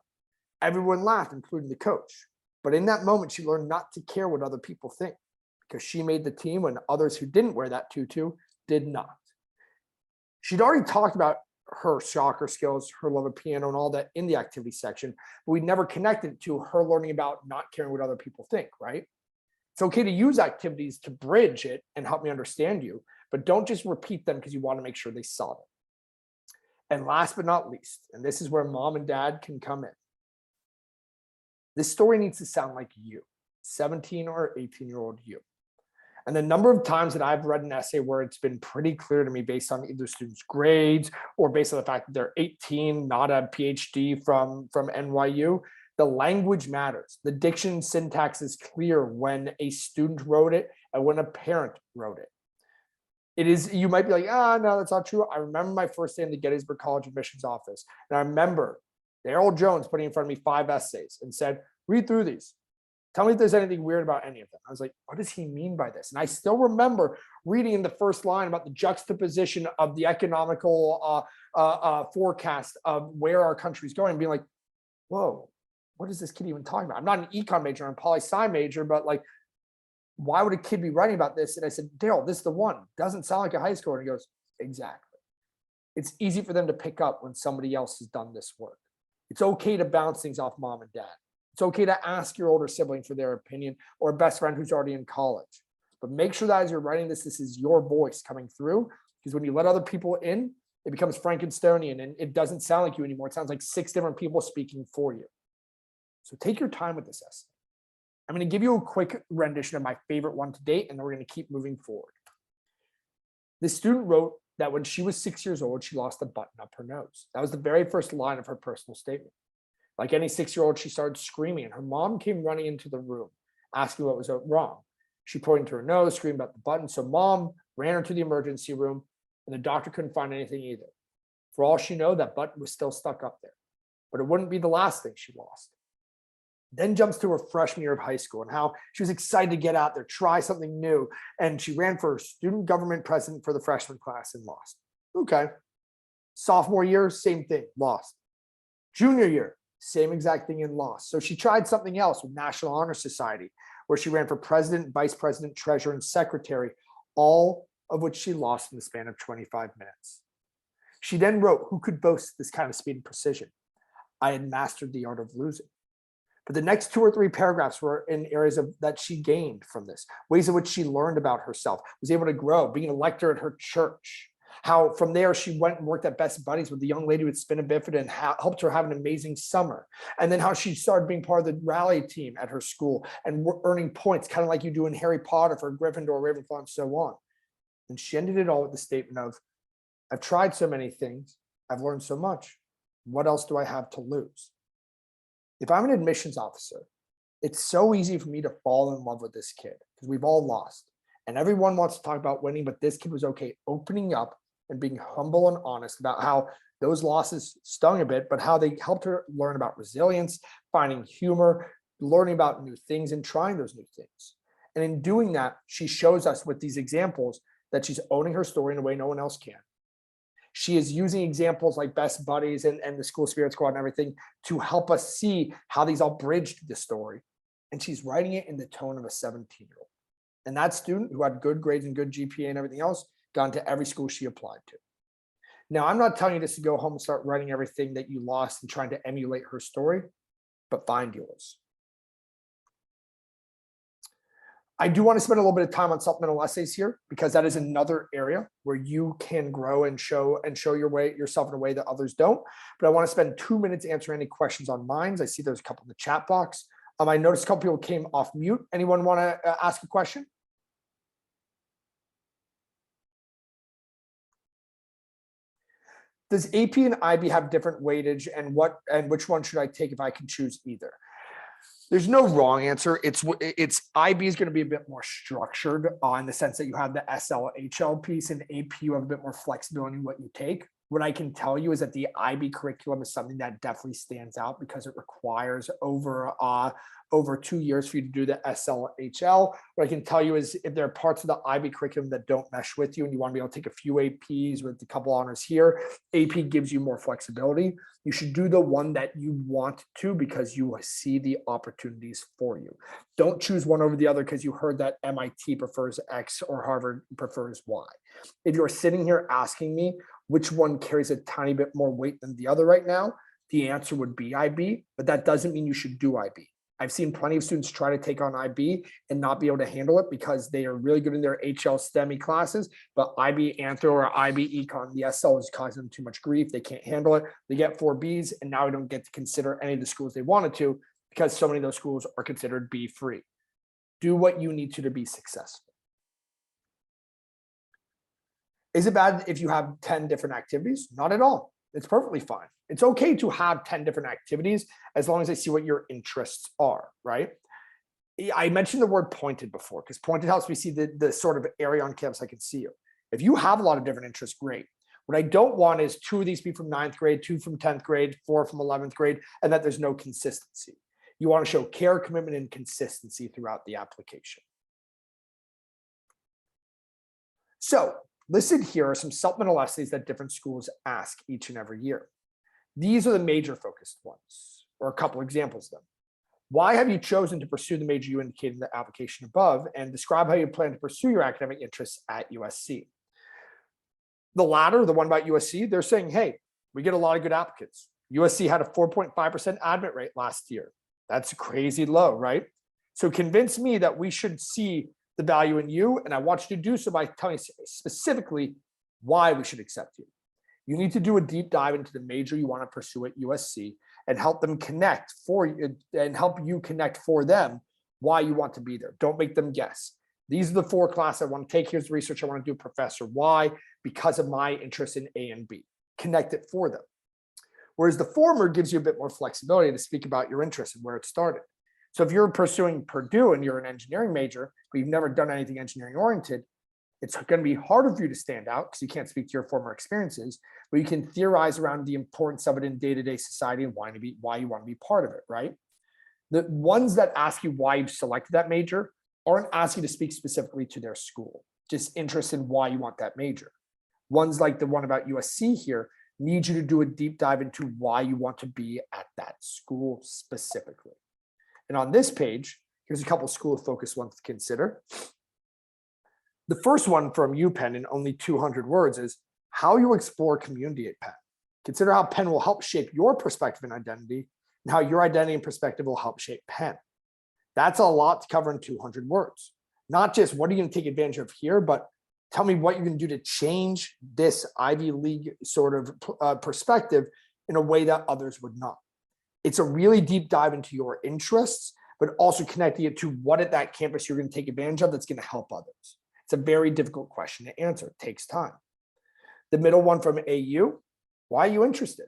[SPEAKER 1] Everyone laughed, including the coach. But in that moment, she learned not to care what other people think, because she made the team when others who didn't wear that tutu did not. She'd already talked about her soccer skills, her love of piano and all that in the activity section, but we never connected it to her learning about not caring what other people think, right? It's okay to use activities to bridge it and help me understand you, but don't just repeat them because you want to make sure they saw them. And last but not least, and this is where mom and dad can come in. This story needs to sound like you, 17 or 18-year-old you. And the number of times that I've read an essay where it's been pretty clear to me based on either students' grades or based on the fact that they're 18, not a PhD from NYU, the language matters. The diction syntax is clear when a student wrote it and when a parent wrote it. It is, you might be like, no, that's not true. I remember my first day in the Gettysburg College admissions office. And I remember Daryl Jones putting in front of me 5 essays and said, read through these. Tell me if there's anything weird about any of them. I was like, what does he mean by this? And I still remember reading in the first line about the juxtaposition of the economical forecast of where our country's going, and being like, whoa, what is this kid even talking about? I'm not an econ major, I'm a poli-sci major, but like, why would a kid be writing about this? And I said, Daryl, this is the one. Doesn't sound like a high schooler. And he goes, exactly. It's easy for them to pick up when somebody else has done this work. It's okay to bounce things off mom and dad. It's okay to ask your older sibling for their opinion, or a best friend who's already in college. But make sure that as you're writing this is your voice coming through, because when you let other people in, it becomes Frankensteinian and it doesn't sound like you anymore. It sounds like 6 different people speaking for you. So take your time with this essay. I'm going to give you a quick rendition of my favorite one to date, and then we're going to keep moving forward. This student wrote that when she was 6 years old, she lost a button up her nose. That was the very first line of her personal statement. Like any 6-year-old, she started screaming, and her mom came running into the room, asking what was wrong. She pointed to her nose, screamed about the button. So mom ran her to the emergency room, and the doctor couldn't find anything either. For all she knew, that button was still stuck up there. But it wouldn't be the last thing she lost. Then jumps to her freshman year of high school and how she was excited to get out there, try something new. And she ran for student government president for the freshman class and lost. Okay. Sophomore year, same thing, lost. Junior year, same exact thing and lost. So she tried something else with National Honor Society, where she ran for president, vice president, treasurer, and secretary, all of which she lost in the span of 25 minutes. She then wrote, who could boast this kind of speed and precision? I had mastered the art of losing. But the next 2 or 3 paragraphs were in areas that she gained from this, ways in which she learned about herself, was able to grow, being an elector at her church. How from there she went and worked at Best Buddies with the young lady with spina bifida and helped her have an amazing summer. And then how she started being part of the rally team at her school and earning points, kind of like you do in Harry Potter for Gryffindor, Ravenclaw, and so on. And she ended it all with the statement of, I've tried so many things, I've learned so much. What else do I have to lose? If I'm an admissions officer, it's so easy for me to fall in love with this kid because we've all lost. And everyone wants to talk about winning, but this kid was okay opening up and being humble and honest about how those losses stung a bit, but how they helped her learn about resilience, finding humor, learning about new things and trying those new things. And in doing that, she shows us with these examples that she's owning her story in a way no one else can. She is using examples like Best Buddies and the School Spirit Squad and everything to help us see how these all bridged the story. And she's writing it in the tone of a 17-year-old. And that student who had good grades and good GPA and everything else got into every school she applied to. Now, I'm not telling you this to go home and start writing everything that you lost and trying to emulate her story, but find yours. I do want to spend a little bit of time on supplemental essays here because that is another area where you can grow and show yourself in a way that others don't. But I want to spend 2 minutes answering any questions on mine. I see there's a couple in the chat box. I noticed a couple people came off mute. Anyone want to ask a question? Does AP and IB have different weightage, and which one should I take if I can choose either? There's no wrong answer. It's IB is going to be a bit more structured in the sense that you have the SL/HL piece, and AP you have a bit more flexibility in what you take. What I can tell you is that the IB curriculum is something that definitely stands out because it requires over 2 years for you to do the SL/HL. What I can tell you is if there are parts of the IB curriculum that don't mesh with you and you want to be able to take a few APs with a couple honors here, AP gives you more flexibility. You should do the one that you want to because you see the opportunities for you. Don't choose one over the other because you heard that MIT prefers X or Harvard prefers Y. If you're sitting here asking me which one carries a tiny bit more weight than the other right now, the answer would be IB, but that doesn't mean you should do IB. I've seen plenty of students try to take on IB and not be able to handle it because they are really good in their HL STEMI classes, but IB Anthro or IB Econ, the SL is causing them too much grief. They can't handle it. They get 4 Bs, and now we don't get to consider any of the schools they wanted to because so many of those schools are considered B free. Do what you need to be successful. Is it bad if you have 10 different activities? Not at all. It's perfectly fine. It's okay to have 10 different activities as long as I see what your interests are, right? I mentioned the word pointed before because pointed helps me see the sort of area on campus I can see you. If you have a lot of different interests, great. What I don't want is 2 of these be from 9th grade, 2 from 10th grade, 4 from 11th grade, and that there's no consistency. You want to show care, commitment, and consistency throughout the application. So listed here are some supplemental essays that different schools ask each and every year. These are the major focused ones, or a couple examples of them. Why have you chosen to pursue the major you indicated in the application above, and describe how you plan to pursue your academic interests at USC? The latter, the one about USC, they're saying, hey, we get a lot of good applicants. USC had a 4.5% admit rate last year. That's crazy low, right? So convince me that we should see the value in you, and I want you to do so by telling us specifically why we should accept you. You need to do a deep dive into the major you want to pursue at USC and help them connect for you and help you connect for them why you want to be there. Don't make them guess. These are the 4 classes I want to take. Here's the research I want to do, professor. Why? Because of my interest in A and B. Connect it for them. Whereas the former gives you a bit more flexibility to speak about your interest and where it started. So if you're pursuing Purdue and you're an engineering major, but you've never done anything engineering oriented, it's going to be harder for you to stand out because you can't speak to your former experiences, but you can theorize around the importance of it in day-to-day society and why you want to be part of it, right? The ones that ask you why you've selected that major aren't asking you to speak specifically to their school, just interested in why you want that major. Ones like the one about USC here need you to do a deep dive into why you want to be at that school specifically. And on this page, here's a couple school focus ones to consider. The first one from UPenn in only 200 words is how you explore community at Penn. Consider how Penn will help shape your perspective and identity, and how your identity and perspective will help shape Penn. That's a lot to cover in 200 words. Not just what are you going to take advantage of here, but tell me what you're going to do to change this Ivy League sort of perspective in a way that others would not. It's a really deep dive into your interests, but also connecting it to what at that campus you're going to take advantage of that's going to help others. It's a very difficult question to answer. It takes time. The middle one from AU, why are you interested?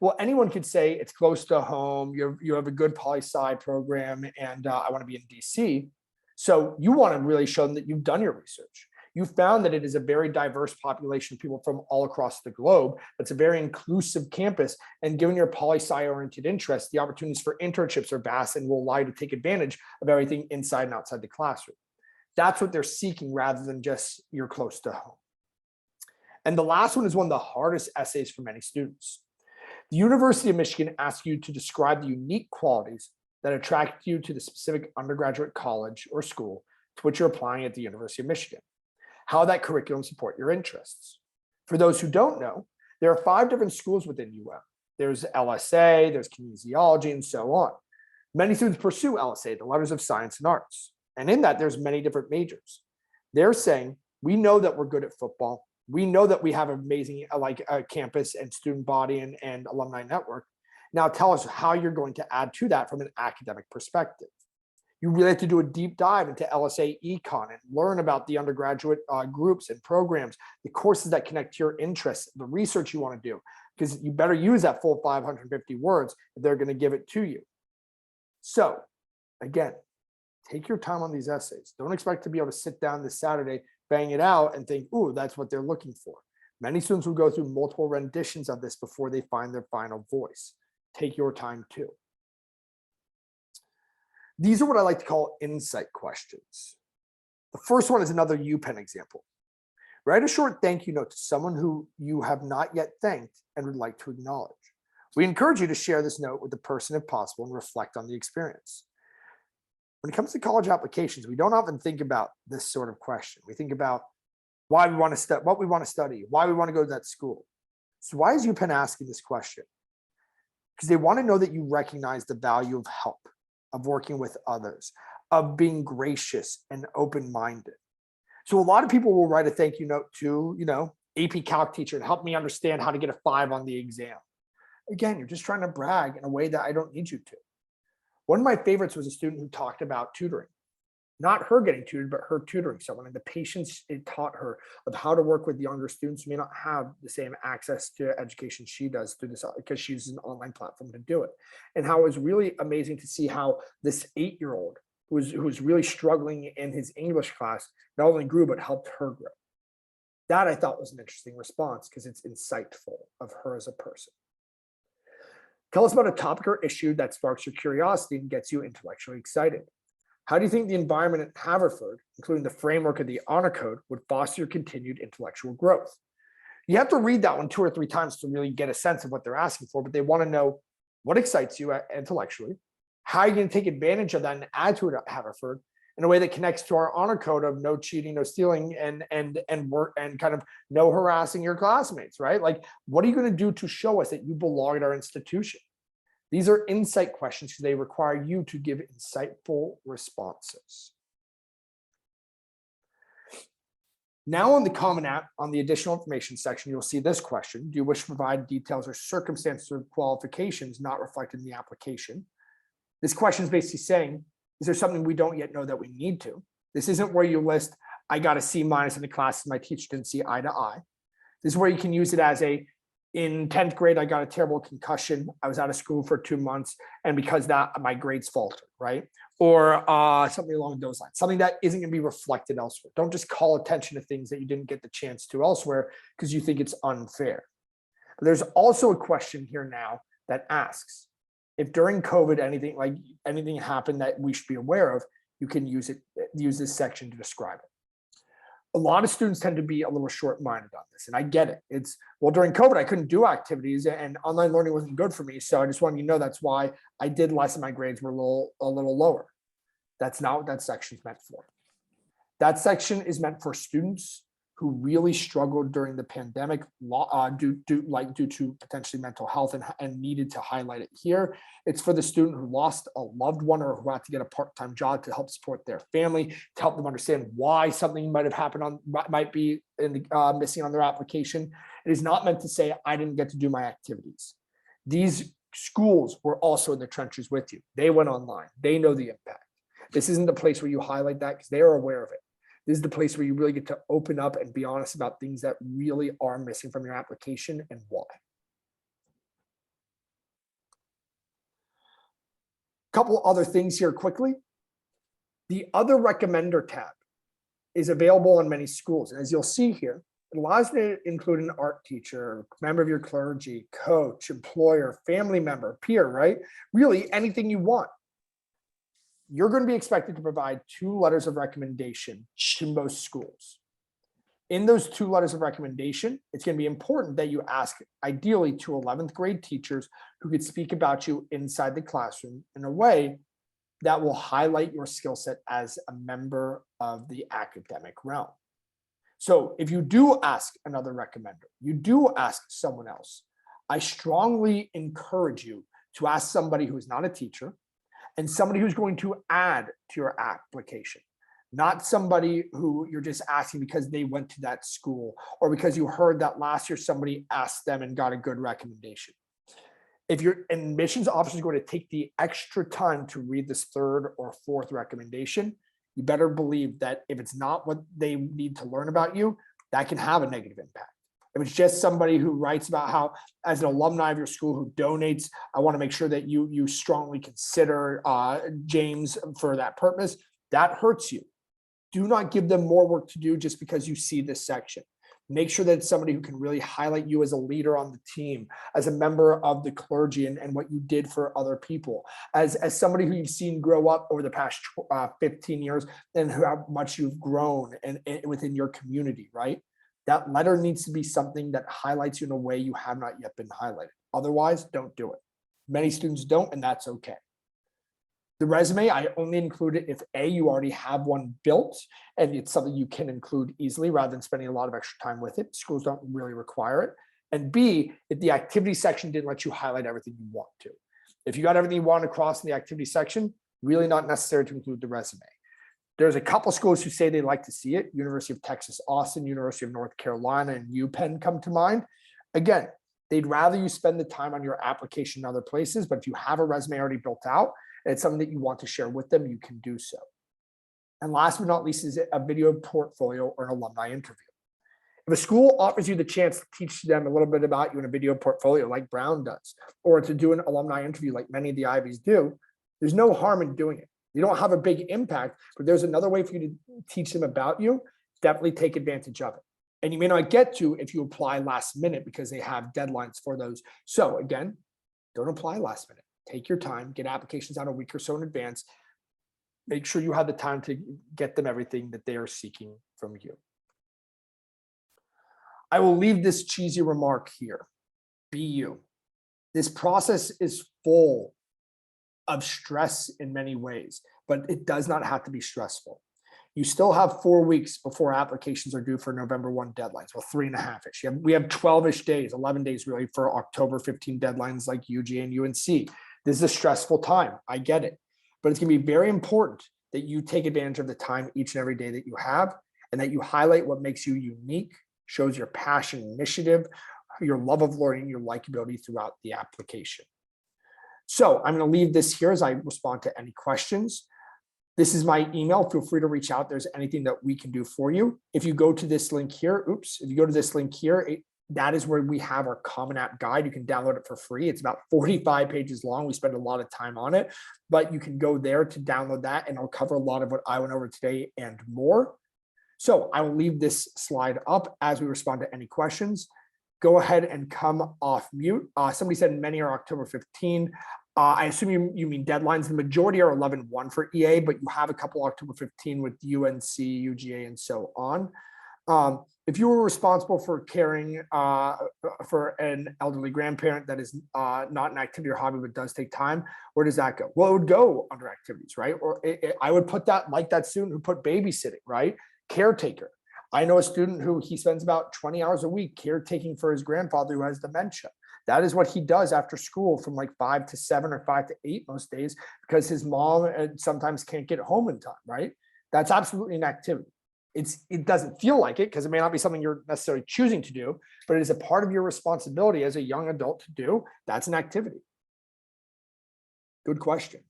[SPEAKER 1] Well, anyone could say it's close to home, you have a good poli-sci program, and I want to be in DC. So you want to really show them that you've done your research. You found that it is a very diverse population of people from all across the globe. It's a very inclusive campus, and given your poli-sci oriented interests, the opportunities for internships are vast and will allow you to take advantage of everything inside and outside the classroom. That's what they're seeking rather than just you're close to home. And the last one is one of the hardest essays for many students. The University of Michigan asks you to describe the unique qualities that attract you to the specific undergraduate college or school to which you're applying at the University of Michigan. How that curriculum support your interests. For those who don't know, there are 5 different schools within UM. There's LSA, there's kinesiology, and so on. Many students pursue LSA, the Letters of Science and Arts. And in that, there's many different majors. They're saying, we know that we're good at football. We know that we have amazing campus and student body and alumni network. Now tell us how you're going to add to that from an academic perspective. You really have to do a deep dive into LSA Econ and learn about the undergraduate groups and programs, the courses that connect to your interests, the research you want to do, because you better use that full 550 words if they're going to give it to you. So again, take your time on these essays. Don't expect to be able to sit down this Saturday, bang it out and think, ooh, that's what they're looking for. Many students will go through multiple renditions of this before they find their final voice. Take your time too. These are what I like to call insight questions. The first one is another UPenn example. Write a short thank you note to someone who you have not yet thanked and would like to acknowledge. We encourage you to share this note with the person if possible and reflect on the experience. When it comes to college applications, we don't often think about this sort of question. We think about why we want to what we want to study, why we want to go to that school. So why is UPenn asking this question? Because they want to know that you recognize the value of help, of working with others, of being gracious and open-minded. So a lot of people will write a thank you note to, AP Calc teacher and help me understand how to get a 5 on the exam. Again, you're just trying to brag in a way that I don't need you to. One of my favorites was a student who talked about tutoring. Not her getting tutored, but her tutoring someone and the patience it taught her of how to work with younger students who may not have the same access to education she does through this, because she uses an online platform to do it. And how it was really amazing to see how this 8-year-old who was really struggling in his English class not only grew, but helped her grow. That I thought was an interesting response because it's insightful of her as a person. Tell us about a topic or issue that sparks your curiosity and gets you intellectually excited. How do you think the environment at Haverford, including the framework of the Honor Code, would foster your continued intellectual growth? You have to read that one 2 or 3 times to really get a sense of what they're asking for, but they want to know what excites you intellectually, how you're going to take advantage of that and add to it at Haverford in a way that connects to our honor code of no cheating, no stealing, and work and kind of no harassing your classmates, right? Like, what are you going to do to show us that you belong at our institution? These are insight questions because they require you to give insightful responses. Now on the Common App, on the additional information section, you'll see this question. Do you wish to provide details or circumstances or qualifications not reflected in the application? This question is basically saying, is there something we don't yet know that we need to? This isn't where you list, I got a C- in the class and my teacher didn't see eye to eye. This is where you can use it as in 10th grade, I got a terrible concussion. I was out of school for 2 months. And because that, my grades faltered, right? Or something along those lines, something that isn't going to be reflected elsewhere. Don't just call attention to things that you didn't get the chance to elsewhere because you think it's unfair. But there's also a question here now that asks, if during COVID anything happened that we should be aware of, you can use this section to describe it. A lot of students tend to be a little short-minded on this, and I get it. It's, well, during COVID, I couldn't do activities and online learning wasn't good for me. So I just wanted you to know that's why I did less and my grades were a little lower. That's not what that section's meant for. That section is meant for students who really struggled during the pandemic due to potentially mental health and needed to highlight it here. It's for the student who lost a loved one or who had to get a part-time job to help support their family, to help them understand why something might have happened might be missing on their application. It is not meant to say, I didn't get to do my activities. These schools were also in the trenches with you. They went online. They know the impact. This isn't the place where you highlight that because they are aware of it. This is the place where you really get to open up and be honest about things that really are missing from your application and why. Couple other things here quickly. The Other Recommender tab is available on many schools. And as you'll see here, it allows you to include an art teacher, member of your clergy, coach, employer, family member, peer, right? Really anything you want. You're going to be expected to provide 2 letters of recommendation to most schools. In those 2 letters of recommendation, it's going to be important that you ask ideally to 11th grade teachers who could speak about you inside the classroom in a way that will highlight your skill set as a member of the academic realm. So if you do ask another recommender, you do ask someone else, I strongly encourage you to ask somebody who is not a teacher, and somebody who's going to add to your application, not somebody who you're just asking because they went to that school or because you heard that last year somebody asked them and got a good recommendation. If your admissions officer is going to take the extra time to read this 3rd or 4th recommendation, you better believe that if it's not what they need to learn about you, that can have a negative impact. If it's just somebody who writes about how, as an alumni of your school who donates, I want to make sure that you strongly consider James for that purpose, that hurts you. Do not give them more work to do just because you see this section. Make sure that it's somebody who can really highlight you as a leader on the team, as a member of the clergy and what you did for other people, as somebody who you've seen grow up over the past 15 years and how much you've grown and within your community, right? That letter needs to be something that highlights you in a way you have not yet been highlighted. Otherwise, don't do it. Many students don't, and that's okay. The resume, I only include it if A, you already have one built and it's something you can include easily rather than spending a lot of extra time with it. Schools don't really require it. And B, if the activity section didn't let you highlight everything you want to. If you got everything you want across in the activity section, really not necessary to include the resume. There's a couple schools who say they like to see it. University of Texas, Austin, University of North Carolina, and UPenn come to mind. Again, they'd rather you spend the time on your application in other places, but if you have a resume already built out, and it's something that you want to share with them, you can do so. And last but not least is a video portfolio or an alumni interview. If a school offers you the chance to teach them a little bit about you in a video portfolio like Brown does, or to do an alumni interview like many of the Ivies do, there's no harm in doing it. You don't have a big impact, but there's another way for you to teach them about you. Definitely take advantage of it. And you may not get to if you apply last minute because they have deadlines for those. So again, don't apply last minute. Take your time, get applications out a week or so in advance. Make sure you have the time to get them everything that they are seeking from you. I will leave this cheesy remark here. Be you. This process is full of stress in many ways, but it does not have to be stressful. You still have 4 weeks before applications are due for November 1 deadlines. Well, 3.5-ish. We have 12-ish days, 11 days really for October 15 deadlines like UGA and UNC. This is a stressful time. I get it. But it's going to be very important that you take advantage of the time each and every day that you have, and that you highlight what makes you unique, shows your passion, initiative, your love of learning, your likability throughout the application. So I'm going to leave this here as I respond to any questions. This is my email. Feel free to reach out. There's anything that we can do for you. If you go to this link here, if you go to this link here, that is where we have our Common App guide. You can download it for free. It's about 45 pages long. We spend a lot of time on it, but you can go there to download that, and I'll cover a lot of what I went over today and more. So I will leave this slide up as we respond to any questions. Go ahead and come off mute. Somebody said many are October 15. I assume you mean deadlines. The majority are 11/1 for EA, but you have a couple October 15 with UNC, UGA, and so on. If you were responsible for caring for an elderly grandparent that is not an activity or hobby, but does take time, where does that go? Well, it would go under activities, right? Or I would put that like that student who put babysitting, right? Caretaker. I know a student who he spends about 20 hours a week caretaking for his grandfather who has dementia. That is what he does after school from like 5 to 7 or 5 to 8 most days, because his mom sometimes can't get home in time, right? That's absolutely an activity. It doesn't feel like it because it may not be something you're necessarily choosing to do, but it is a part of your responsibility as a young adult to do. That's an activity. Good question.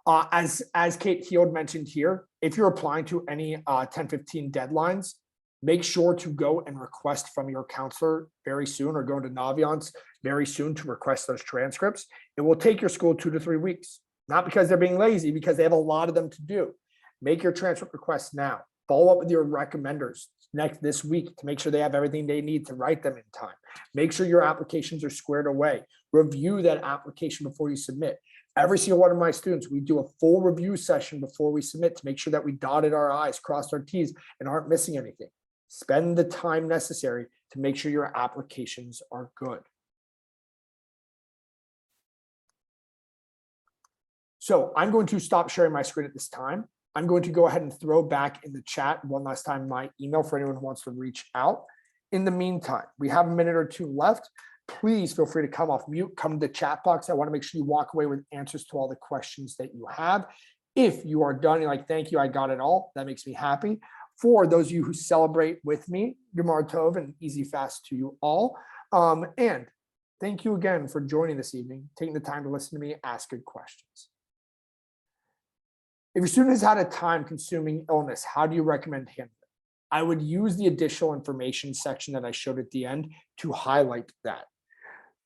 [SPEAKER 1] As Kate Heald mentioned here, if you're applying to any 10-15 deadlines, make sure to go and request from your counselor very soon, or go to Naviance very soon to request those transcripts. It will take your school 2 to 3 weeks, not because they're being lazy, because they have a lot of them to do. Make your transcript requests now. Follow up with your recommenders this week to make sure they have everything they need to write them in time. Make sure your applications are squared away. Review that application before you submit. Every single one of my students, we do a full review session before we submit to make sure that we dotted our I's, crossed our T's, and aren't missing anything. Spend the time necessary to make sure your applications are good. So I'm going to stop sharing my screen at this time. I'm going to go ahead and throw back in the chat one last time my email for anyone who wants to reach out. In the meantime, we have a minute or two left. Please feel free to come off mute, come to the chat box. I want to make sure you walk away with answers to all the questions that you have. If you are done, you're like, thank you, I got it all. That makes me happy. For those of you who celebrate with me, Gemar Tov and easy fast to you all. And thank you again for joining this evening, taking the time to listen to me ask good questions. If your student has had a time-consuming illness, how do you recommend handling it? I would use the additional information section that I showed at the end to highlight that.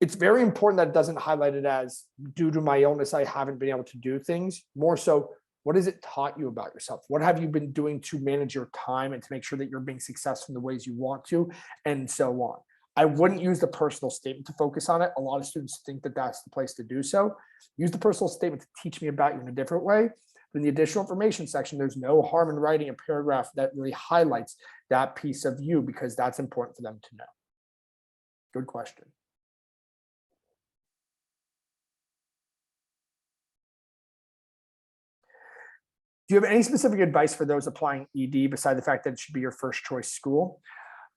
[SPEAKER 1] It's very important that it doesn't highlight it as, due to my illness, I haven't been able to do things. More so, what has it taught you about yourself? What have you been doing to manage your time and to make sure that you're being successful in the ways you want to, and so on. I wouldn't use the personal statement to focus on it. A lot of students think that that's the place to do so. Use the personal statement to teach me about you in a different way. In the additional information section, there's no harm in writing a paragraph that really highlights that piece of you, because that's important for them to know. Good question. Do you have any specific advice for those applying ED beside the fact that it should be your first choice school?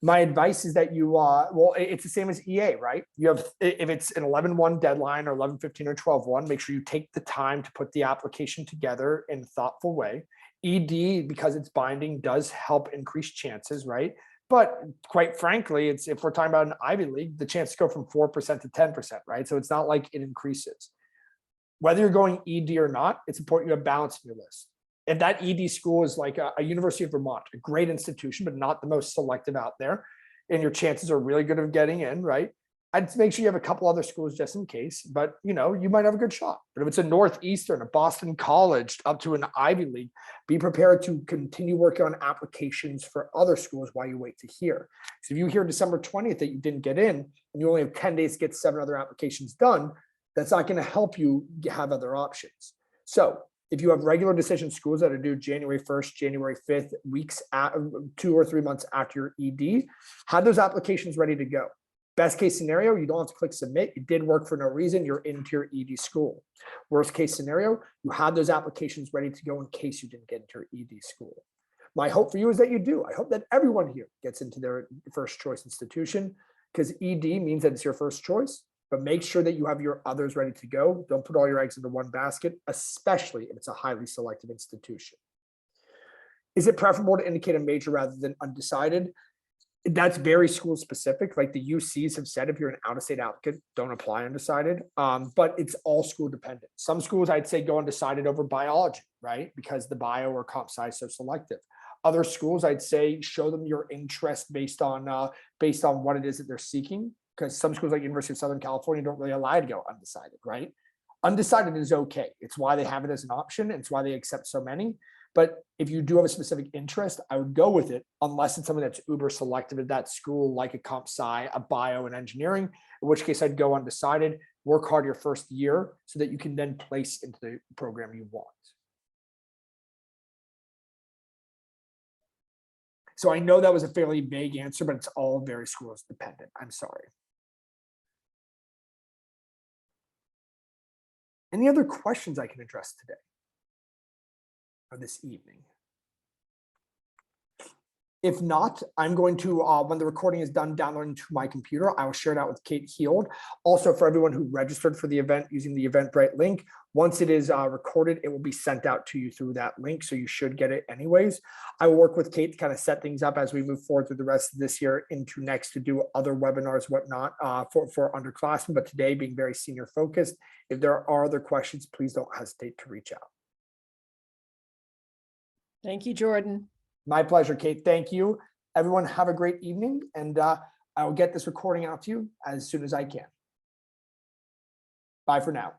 [SPEAKER 1] My advice is that you, well, it's the same as EA, right? You have, if it's an 11/1 deadline or 11/15 or 12/1, make sure you take the time to put the application together in a thoughtful way. ED, because it's binding, does help increase chances, right? But quite frankly, if we're talking about an Ivy League, the chances go from 4% to 10%, right? So it's not like it increases. Whether you're going ED or not, it's important you have balance in your list. If that ED school is like a University of Vermont, a great institution, but not the most selective out there, and your chances are really good of getting in, right? I'd make sure you have a couple other schools just in case, but you know, you might have a good shot. But if it's a Northeastern, a Boston College, up to an Ivy League, be prepared to continue working on applications for other schools while you wait to hear. So if you hear December 20th that you didn't get in and you only have 10 days to get 7 other applications done, that's not going to help you have other options. So if you have regular decision schools that are due January 1st, January 5th, weeks at 2 or 3 months after your ED, have those applications ready to go. Best case scenario, you don't have to click submit. It did work for no reason. You're into your ED school. Worst case scenario, you have those applications ready to go in case you didn't get into your ED school. My hope for you is that you do. I hope that everyone here gets into their first choice institution, because ED means that it's your first choice, but make sure that you have your others ready to go. Don't put all your eggs into one basket, especially if it's a highly selective institution. Is it preferable to indicate a major rather than undecided? That's very school specific. Like the UCs have said, if you're an out-of-state applicant, don't apply undecided. But it's all school dependent. Some schools I'd say go undecided over biology, right? Because the bio or comp sci is so selective. Other schools I'd say show them your interest based on what it is that they're seeking. Because some schools like University of Southern California don't really allow you to go undecided, right? Undecided is okay. It's why they have it as an option. It's why they accept so many. But if you do have a specific interest, I would go with it, unless it's something that's uber selective at that school, like a comp sci, a bio, and engineering, in which case I'd go undecided, work hard your first year so that you can then place into the program you want. So I know that was a fairly vague answer, but it's all very schools dependent. I'm sorry. Any other questions I can address today? Or this evening? If not, I'm going to, when the recording is done downloading to my computer, I will share it out with Kate Heald. Also, for everyone who registered for the event using the Eventbrite link, once it is recorded, it will be sent out to you through that link. So you should get it anyways. I will work with Kate to kind of set things up as we move forward through the rest of this year into next to do other webinars, whatnot, for underclassmen. But today being very senior focused, if there are other questions, please don't hesitate to reach out.
[SPEAKER 2] Thank you, Jordan.
[SPEAKER 1] My pleasure, Kate. Thank you. Everyone have a great evening, and I will get this recording out to you as soon as I can. Bye for now.